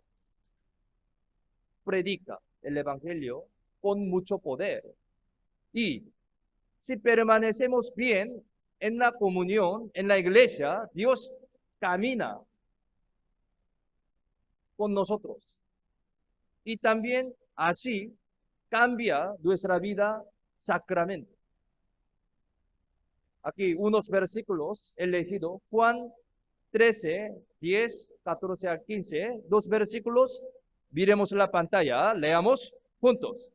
predica el Evangelio con mucho poder. Y si permanecemos bien en la comunión, en la iglesia, Dios camina con nosotros. Y también así cambia nuestra vida sacramento. Aquí unos versículos elegidos, Juan 13, 10, 14 al 15, dos versículos, miremos la pantalla, leamos juntos.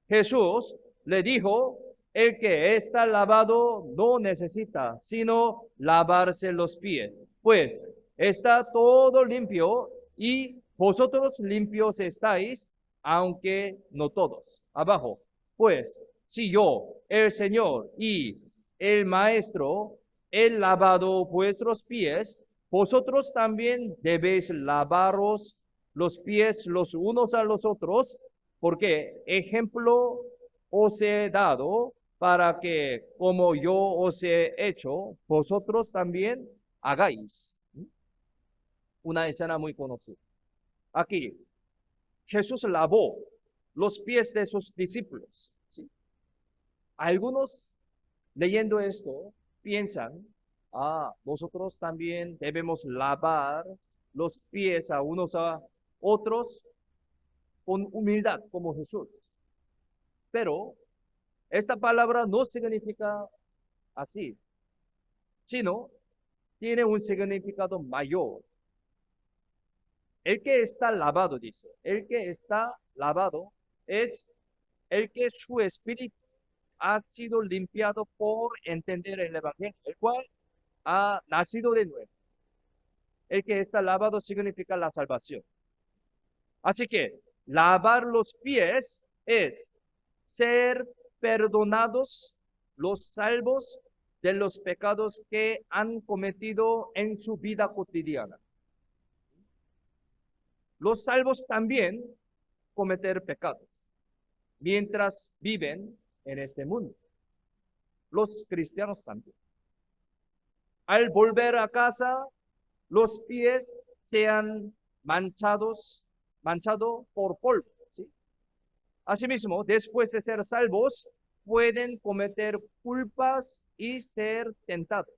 Jesús le dijo, el que está lavado no necesita, sino lavarse los pies, pues está todo limpio y vosotros limpios estáis, aunque no todos. Abajo, pues si yo, el Señor y el Maestro, he lavado vuestros pies, vosotros también debéis lavaros los pies los unos a los otros, porque ejemplo os he dado para que, como yo os he hecho, vosotros también hagáis. Una escena muy conocida. Aquí, Jesús lavó los pies de sus discípulos. ¿Sí? Algunos, leyendo esto, piensan, nosotros también debemos lavar los pies a unos a otros con humildad, como Jesús. Pero esta palabra no significa así, sino tiene un significado mayor. El que está lavado, dice, el que está lavado es el que su espíritu ha sido limpiado por entender el Evangelio, el cual ha nacido de nuevo. El que está lavado significa la salvación. Así que lavar los pies es ser perdonados los salvos de los pecados que han cometido en su vida cotidiana. Los salvos también cometer pecados mientras viven en este mundo. Los cristianos también. Al volver a casa, los pies sean manchado por polvo. ¿Sí? Asimismo, después de ser salvos, pueden cometer culpas y ser tentados.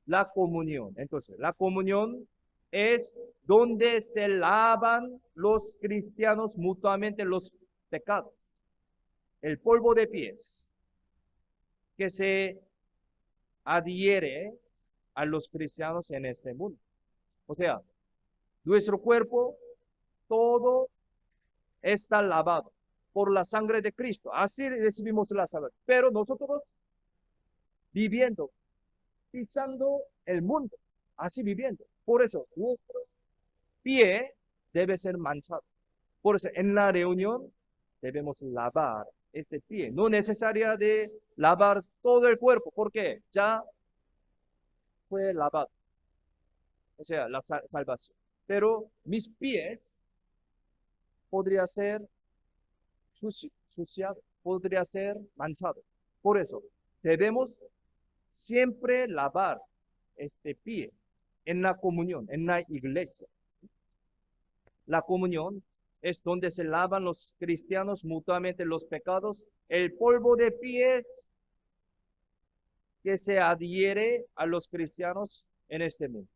La comunión. Entonces, la comunión es donde se lavan los cristianos mutuamente los pecados. El polvo de pies que se adhiere a los cristianos en este mundo. O sea, nuestro cuerpo, todo está lavado por la sangre de Cristo. Así recibimos la salvación. Pero nosotros viviendo, pisando el mundo, así viviendo. Por eso, nuestro pie debe ser manchado. Por eso, en la reunión debemos lavar este pie. No necesaria de lavar todo el cuerpo, porque ya fue lavado. O sea, la salvación. Pero mis pies podría ser suciado, podría ser manchado. Por eso, debemos siempre lavar este pie en la comunión, en la iglesia. La comunión es donde se lavan los cristianos mutuamente los pecados, el polvo de pies que se adhiere a los cristianos en este mundo.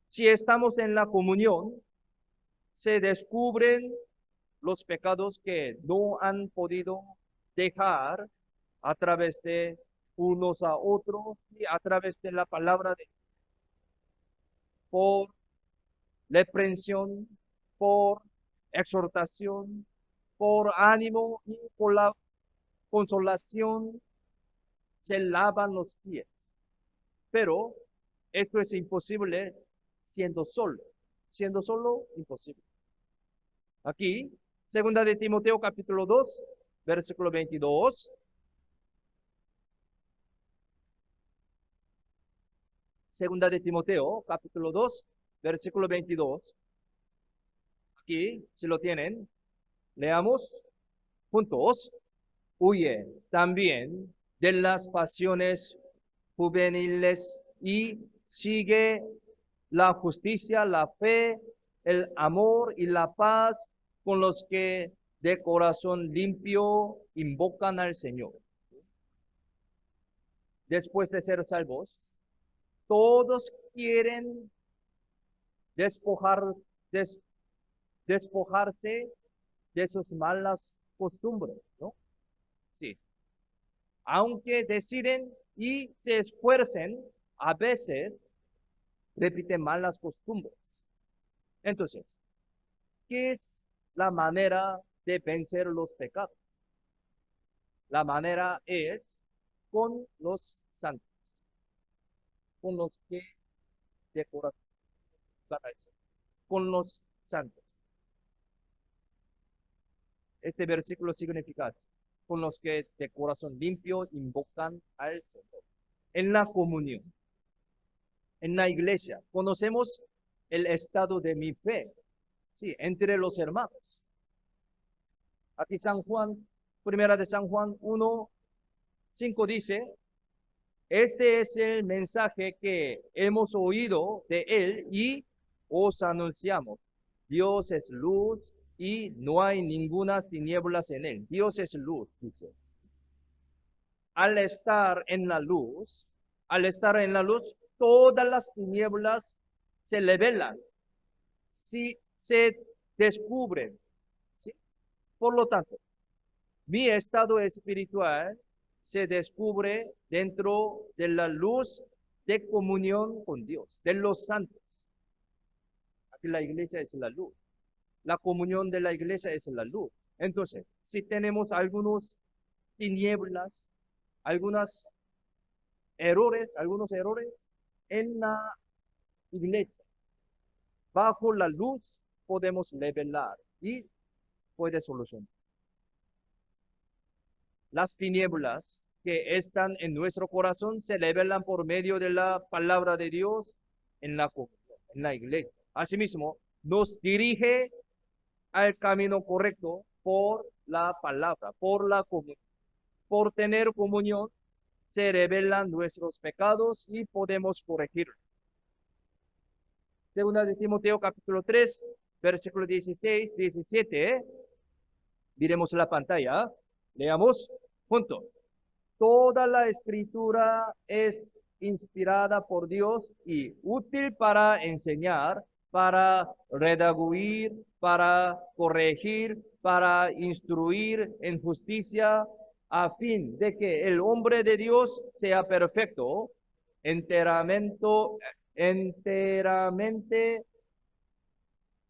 Si estamos en la comunión, se descubren los pecados que no han podido dejar a través de unos a otros y a través de la palabra de por reprensión, por exhortación, por ánimo y por la consolación se lavan los pies. Pero esto es imposible siendo solo imposible. Aquí, segunda de Timoteo capítulo 2, versículo 22. Segunda de Timoteo capítulo 2, versículo 22. Aquí, si lo tienen, leamos juntos. Huye también de las pasiones juveniles y sigue la justicia, la fe, el amor y la paz con los que de corazón limpio invocan al Señor. Después de ser salvos, todos quieren despojarse de sus malas costumbres, ¿no? Sí. Aunque deciden y se esfuercen, a veces repiten malas costumbres. Entonces, ¿qué es la manera de vencer los pecados? La manera es con los santos, con los que de corazón, con los santos. Este versículo significa con los que de corazón limpio invocan al Señor. En la comunión, en la iglesia, conocemos el estado de mi fe, sí, entre los hermanos. Aquí San Juan, primera de San Juan 1:5 dice, este es el mensaje que hemos oído de él y os anunciamos. Dios es luz y no hay ninguna tinieblas en él. Dios es luz, dice. Al estar en la luz, todas las tinieblas se revelan, si se descubren. ¿Sí? Por lo tanto, mi estado espiritual se descubre dentro de la luz de comunión con Dios, de los santos. Aquí la iglesia es la luz. La comunión de la iglesia es la luz. Entonces, si tenemos algunos tinieblas, algunos errores en la iglesia, bajo la luz podemos revelar y puede solucionar. Las tinieblas que están en nuestro corazón se revelan por medio de la palabra de Dios en la iglesia. Asimismo, nos dirige al camino correcto por la palabra, por la comunión. Por tener comunión, se revelan nuestros pecados y podemos corregirlos. Segunda de Timoteo capítulo 3, versículo 16, 17. Miremos la pantalla. Leamos juntos. Toda la escritura es inspirada por Dios y útil para enseñar, para redarguir, para corregir, para instruir en justicia, a fin de que el hombre de Dios sea perfecto, enteramente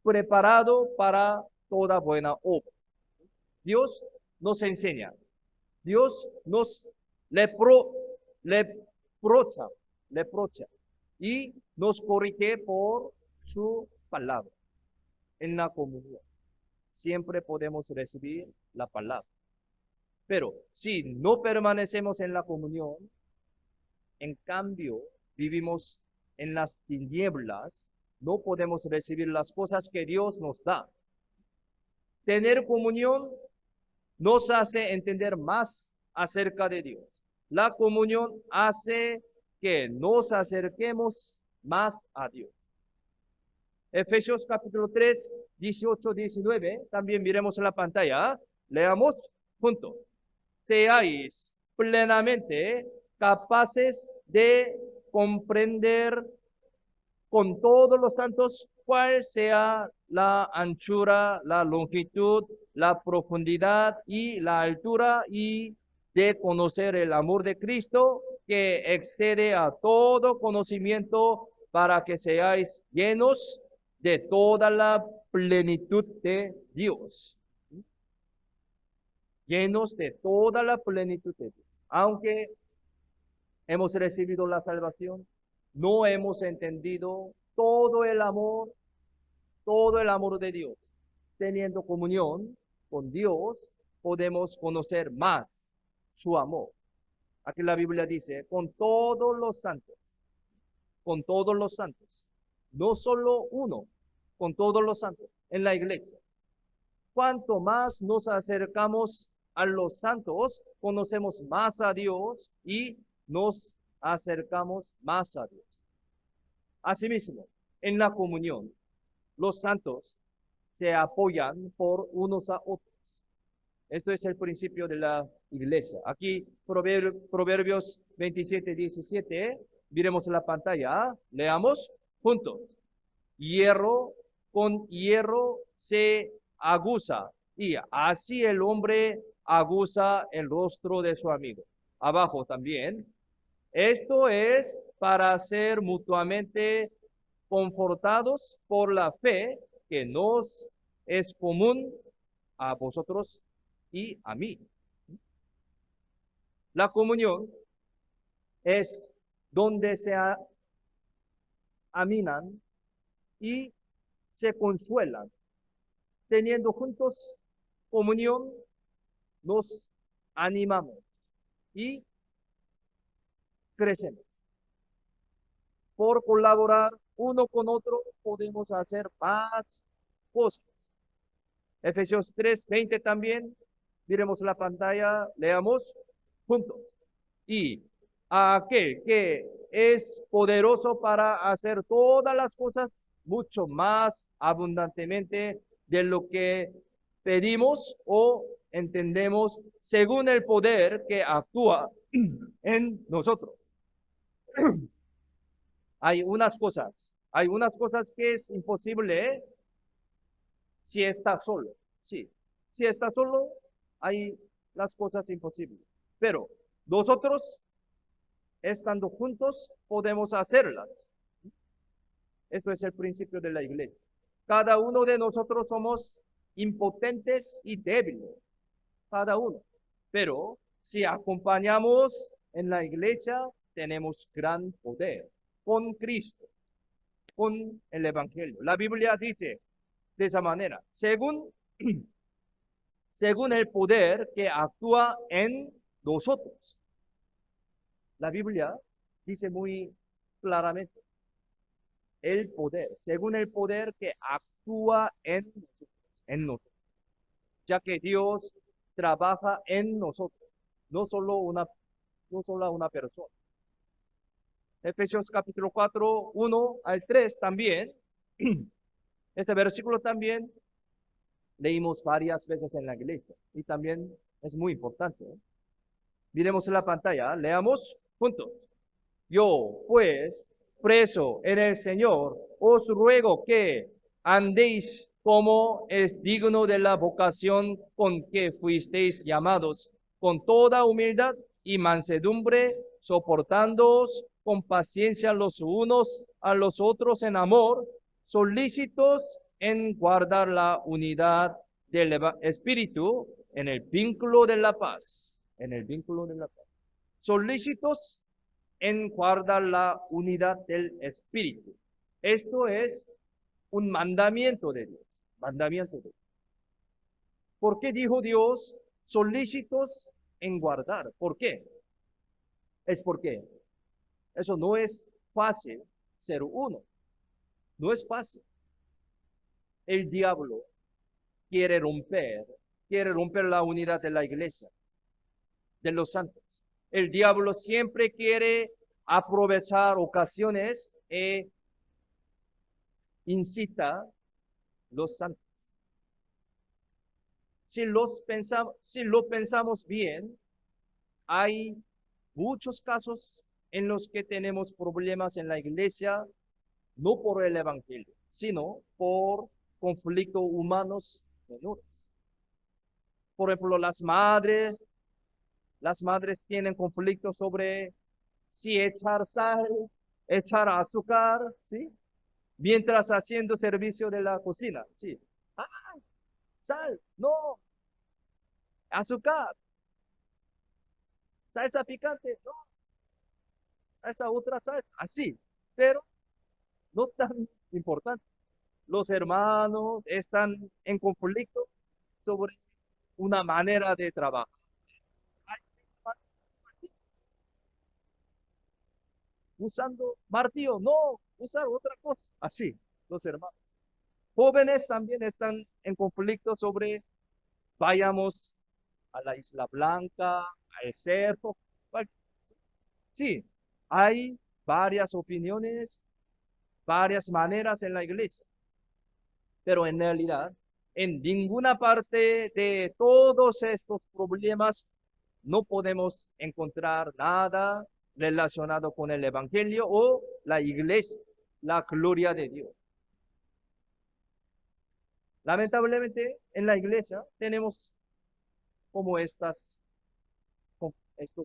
preparado para toda buena obra. Dios nos enseña, Dios nos reprocha y nos corrige por su palabra. En la comunión siempre podemos recibir la palabra. Pero si no permanecemos en la comunión, en cambio vivimos en las tinieblas, no podemos recibir las cosas que Dios nos da. Tener comunión nos hace entender más acerca de Dios. La comunión hace que nos acerquemos más a Dios. Efesios capítulo 3, 18, 19, también miremos en la pantalla. Leamos juntos. Seáis plenamente capaces de comprender con todos los santos cuál sea la anchura, la longitud, la profundidad y la altura, y de conocer el amor de Cristo que excede a todo conocimiento, para que seáis llenos de toda la plenitud de Dios. Llenos de toda la plenitud de Dios. Aunque hemos recibido la salvación, no hemos entendido todo el amor de Dios. Teniendo comunión con Dios, podemos conocer más su amor. Aquí la Biblia dice, con todos los santos, no solo uno, con todos los santos en la iglesia. Cuanto más nos acercamos a los santos, conocemos más a Dios y nos acercamos más a Dios. Asimismo, en la comunión, los santos se apoyan por unos a otros. Esto es el principio de la iglesia. Aquí, Proverbios 27, 17, miremos en la pantalla, leamos juntos. Hierro con hierro se aguza, y así el hombre aguza el rostro de su amigo. Abajo también. Esto es para ser mutuamente confortados por la fe que nos es común a vosotros y a mí. La comunión es donde se aminan y se consuelan. Teniendo juntos comunión, nos animamos y crecemos. Por colaborar uno con otro, podemos hacer más cosas. Efesios 3, 20 también. Miremos la pantalla, leamos juntos. Y a aquel que es poderoso para hacer todas las cosas mucho más abundantemente de lo que pedimos o entendemos, según el poder que actúa en nosotros. Hay unas cosas que es imposible si está solo. Sí, si está solo, hay las cosas imposibles. Pero nosotros, estando juntos, podemos hacerlas. Esto es el principio de la iglesia. Cada uno de nosotros somos impotentes y débiles. Cada uno. Pero si acompañamos en la iglesia, tenemos gran poder con Cristo, con el Evangelio. La Biblia dice de esa manera, según el poder que actúa en nosotros. La Biblia dice muy claramente, el poder, según el poder que actúa en nosotros, ya que Dios trabaja en nosotros, no solo una persona. Efesios capítulo 4, 1 al 3 también, este versículo también leímos varias veces en la iglesia y también es muy importante. Miremos en la pantalla, leamos juntos. Yo, pues, preso en el Señor, os ruego que andéis como es digno de la vocación con que fuisteis llamados, con toda humildad y mansedumbre, soportándoos con paciencia los unos a los otros en amor, solícitos en guardar la unidad del espíritu en el vínculo de la paz. En el vínculo de la paz. Solícitos en guardar la unidad del espíritu. Esto es un mandamiento de Dios. Mandamiento de Dios. ¿Por qué dijo Dios solícitos en guardar? ¿Por qué? Es porque eso no es fácil ser uno. No es fácil. El diablo quiere romper la unidad de la iglesia, de los santos. El diablo siempre quiere aprovechar ocasiones e incita a los santos. Si lo pensamos bien, hay muchos casos en los que tenemos problemas en la iglesia, no por el evangelio, sino por conflictos humanos menores. Por ejemplo, las madres tienen conflictos sobre si echar sal, echar azúcar, ¿sí? Mientras haciendo servicio de la cocina, ¿sí? Ah, sal, no, azúcar, salsa picante, no, salsa otra salsa, así, pero no tan importante. Los hermanos están en conflicto sobre una manera de trabajar. Usando martillo, no, usar otra cosa. Así, los hermanos. Jóvenes también están en conflicto sobre vayamos a la Isla Blanca, al cerro. Sí, hay varias opiniones, varias maneras en la iglesia. Pero en realidad, en ninguna parte de todos estos problemas no podemos encontrar nada relacionado con el evangelio o la iglesia, la gloria de Dios. Lamentablemente, en la iglesia tenemos como estos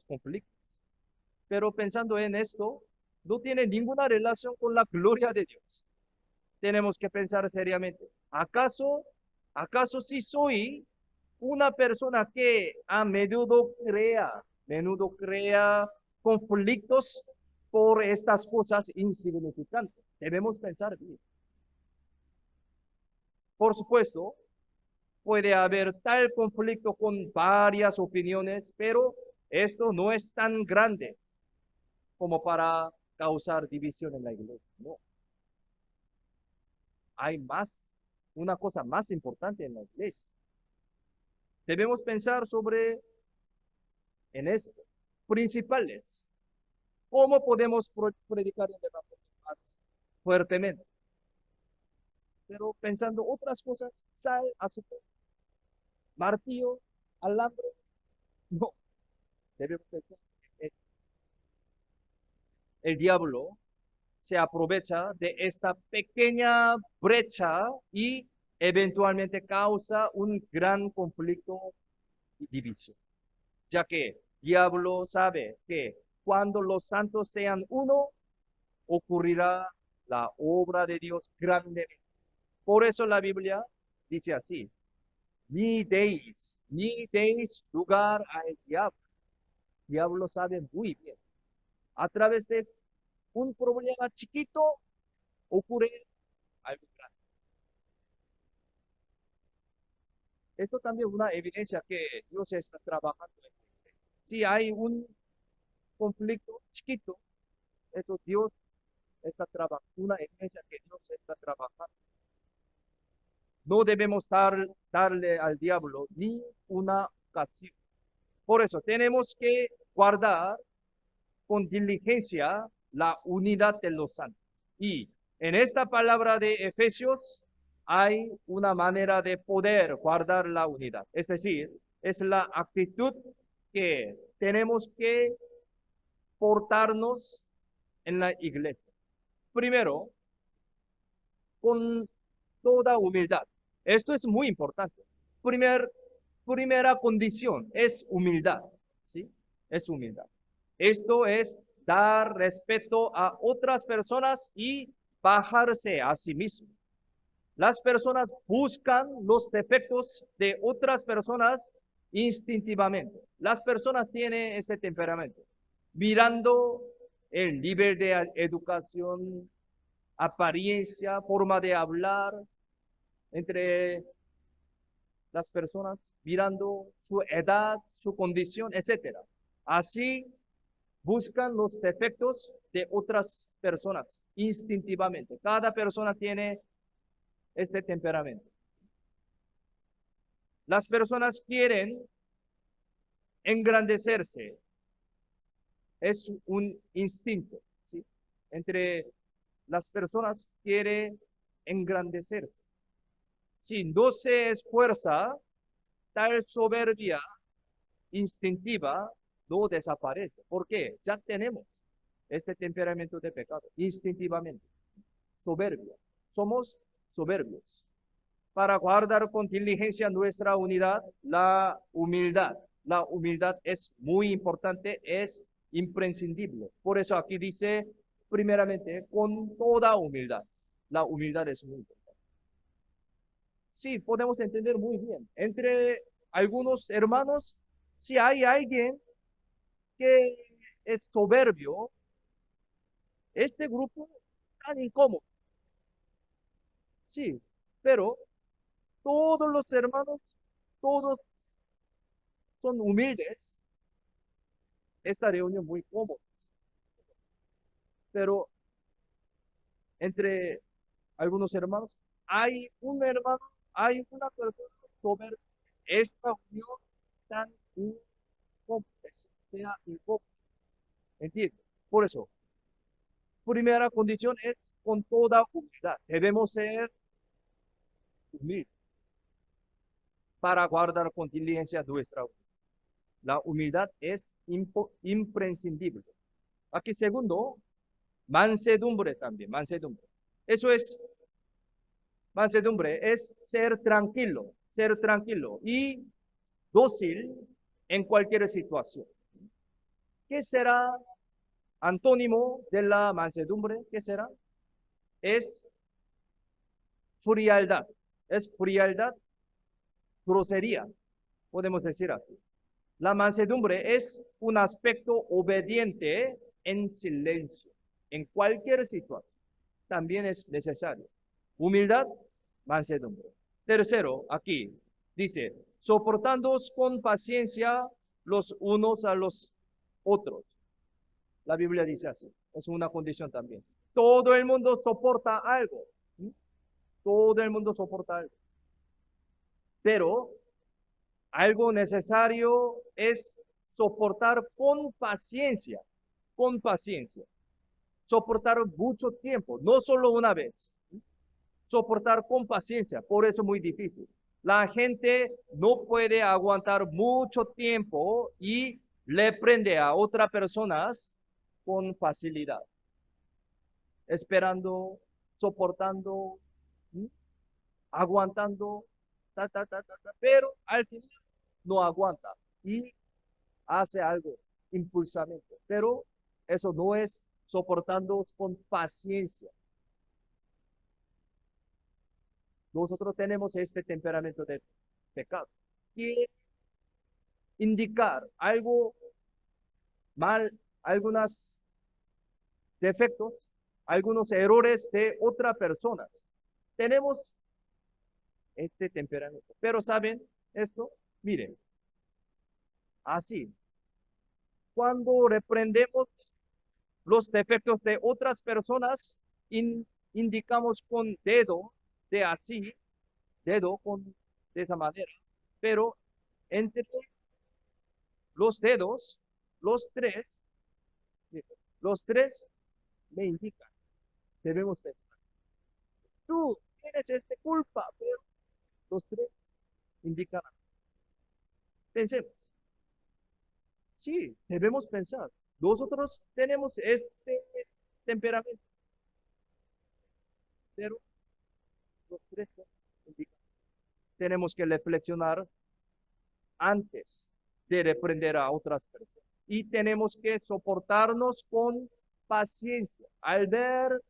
conflictos. Pero pensando en esto, no tiene ninguna relación con la gloria de Dios. Tenemos que pensar seriamente. ¿Acaso si soy una persona que a menudo crea conflictos por estas cosas insignificantes? Debemos pensar bien. Por supuesto, puede haber tal conflicto con varias opiniones, pero esto no es tan grande como para causar división en la iglesia. No. Hay una cosa más importante en la iglesia. Debemos pensar en esto, principales. ¿Cómo podemos predicar el evangelio más fuertemente? Pero pensando otras cosas, sal, azúcar, martillo, alambre, no. Debemos pensar en esto. El diablo se aprovecha de esta pequeña brecha y eventualmente causa un gran conflicto y división, ya que el diablo sabe que cuando los santos sean uno, ocurrirá la obra de Dios grandemente. Por eso la Biblia dice así: ni deis lugar al diablo. El diablo sabe muy bien. A través de un problema chiquito ocurre algo grande. Esto también es una evidencia que Dios está trabajando. Si hay un conflicto chiquito, esto Dios está trabajando, una evidencia que Dios está trabajando. No debemos darle al diablo ni una ocasión. Por eso tenemos que guardar con diligencia la unidad de los santos. Y en esta palabra de Efesios hay una manera de poder guardar la unidad. Es decir, es la actitud que tenemos que portarnos en la iglesia. Primero, con toda humildad. Esto es muy importante. Primera condición es humildad, ¿sí? Es humildad. Esto es dar respeto a otras personas y bajarse a sí mismo. Las personas buscan los defectos de otras personas instintivamente. Las personas tienen este temperamento. Mirando el nivel de educación, apariencia, forma de hablar entre las personas, mirando su edad, su condición, etcétera. Así buscan los defectos de otras personas instintivamente. Cada persona tiene este temperamento. Las personas quieren engrandecerse. Es un instinto, ¿sí? Entre las personas quiere engrandecerse. Si no se esfuerza, tal soberbia instintiva no desaparece. ¿Por qué? Ya tenemos este temperamento de pecado, instintivamente. Soberbia. Somos soberbios. Para guardar con diligencia nuestra unidad, la humildad. La humildad es muy importante, es imprescindible. Por eso aquí dice, primeramente, con toda humildad. La humildad es muy importante. Sí, podemos entender muy bien. Entre algunos hermanos, si hay alguien que es soberbio, este grupo tan incómodo. Sí, pero todos los hermanos, todos son humildes. Esta reunión muy cómoda. Pero entre algunos hermanos, hay un hermano, hay una persona soberbia. Esta unión tan incómoda, sea incómoda. ¿Entiendes? Por eso, primera condición es con toda humildad. Debemos ser humildes para guardar con diligencia nuestra humildad. La humildad es imprescindible. Aquí segundo, mansedumbre también, mansedumbre. Eso es, mansedumbre es ser tranquilo y dócil en cualquier situación. ¿Qué será antónimo de la mansedumbre? ¿Qué será? Es frialdad. Es frialdad, grosería, podemos decir así. La mansedumbre es un aspecto obediente en silencio, en cualquier situación. También es necesario. Humildad, mansedumbre. Tercero, aquí dice, soportándoos con paciencia los unos a los otros. La Biblia dice así, es una condición también. Todo el mundo soporta algo. ¿Sí? Todo el mundo soporta algo. Pero algo necesario es soportar con paciencia, con paciencia. Soportar mucho tiempo, no solo una vez. Soportar con paciencia, por eso es muy difícil. La gente no puede aguantar mucho tiempo y le prende a otras personas con facilidad. Esperando, soportando, ¿sí? Aguantando, pero al final no aguanta y hace algo impulsamente. Pero eso no es soportando con paciencia. Nosotros tenemos este temperamento de pecado. Y indicar algo mal, algunos defectos, algunos errores de otras personas. Tenemos este temperamento. Pero ¿saben esto? Miren, así, cuando reprendemos los defectos de otras personas, indicamos con dedo, de así, dedo con de esa manera, pero entre los dedos, los tres, los tres me indican, debemos pensar. Tú tienes esta culpa, pero los tres indican. Pensemos. Sí, debemos pensar. Nosotros tenemos este temperamento, pero los tres indican. Tenemos que reflexionar antes de reprender a otras personas. y tenemos que soportarnos con paciencia. Al ver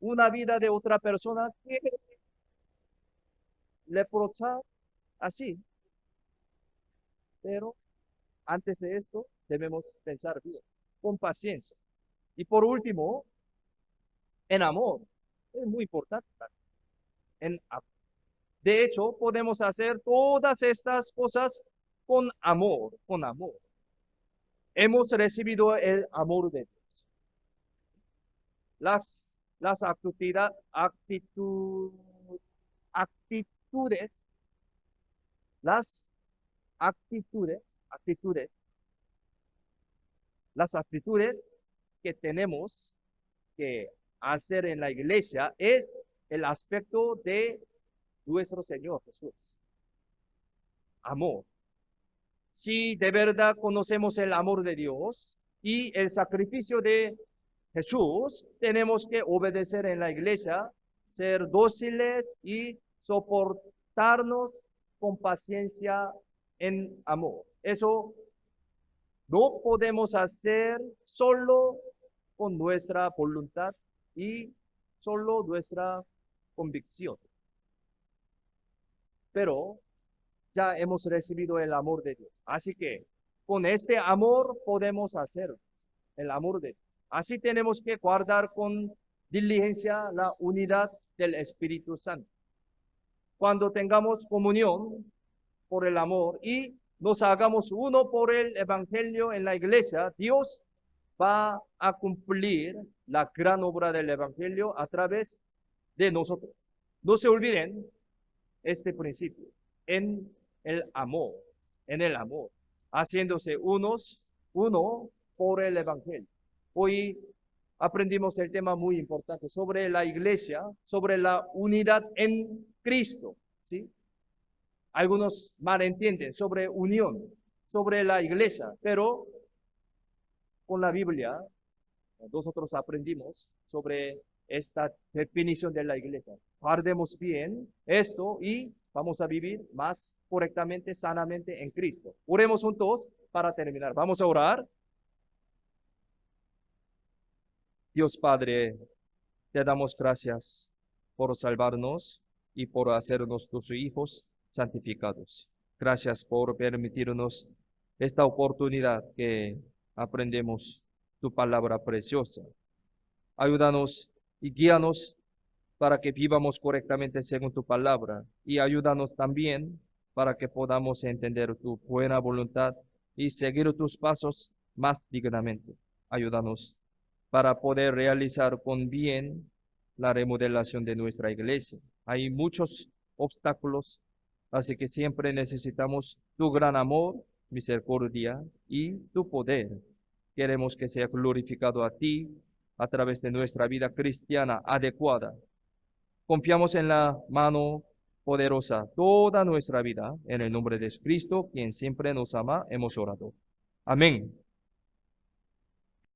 una vida de otra persona que reprocha así. Pero antes de esto debemos pensar bien, con paciencia. Y por último, en amor. Es muy importante. En amor. De hecho, podemos hacer todas estas cosas con amor, con amor. Hemos recibido el amor de Dios. Las actitudes, las actitudes que tenemos que hacer en la iglesia es el aspecto de nuestro Señor Jesús. Amor. Si de verdad conocemos el amor de Dios y el sacrificio de Jesús, tenemos que obedecer en la iglesia, ser dóciles y soportarnos con paciencia en amor. Eso no podemos hacer solo con nuestra voluntad y solo nuestra convicción. Pero ya hemos recibido el amor de Dios. Así que con este amor podemos hacer el amor de Dios. Así tenemos que guardar con diligencia la unidad del Espíritu Santo. Cuando tengamos comunión por el amor y nos hagamos uno por el Evangelio en la iglesia, Dios va a cumplir la gran obra del Evangelio a través de nosotros. No se olviden este principio, en el amor, haciéndose uno por el Evangelio. Hoy aprendimos el tema muy importante sobre la iglesia, sobre la unidad en Cristo, ¿sí? Algunos malentienden sobre unión, sobre la iglesia, pero con la Biblia nosotros aprendimos sobre esta definición de la iglesia. Guardemos bien esto y vamos a vivir más correctamente, sanamente en Cristo. Oremos juntos para terminar. Vamos a orar. Dios Padre, te damos gracias por salvarnos y por hacernos tus hijos santificados. Gracias por permitirnos esta oportunidad que aprendemos tu palabra preciosa. Ayúdanos y guíanos para que vivamos correctamente según tu palabra y ayúdanos también para que podamos entender tu buena voluntad y seguir tus pasos más dignamente. Ayúdanos para poder realizar con bien la remodelación de nuestra iglesia. Hay muchos obstáculos, así que siempre necesitamos tu gran amor, misericordia y tu poder. Queremos que sea glorificado a ti a través de nuestra vida cristiana adecuada. Confiamos en la mano poderosa toda nuestra vida. En el nombre de Cristo, quien siempre nos ama, hemos orado. Amén.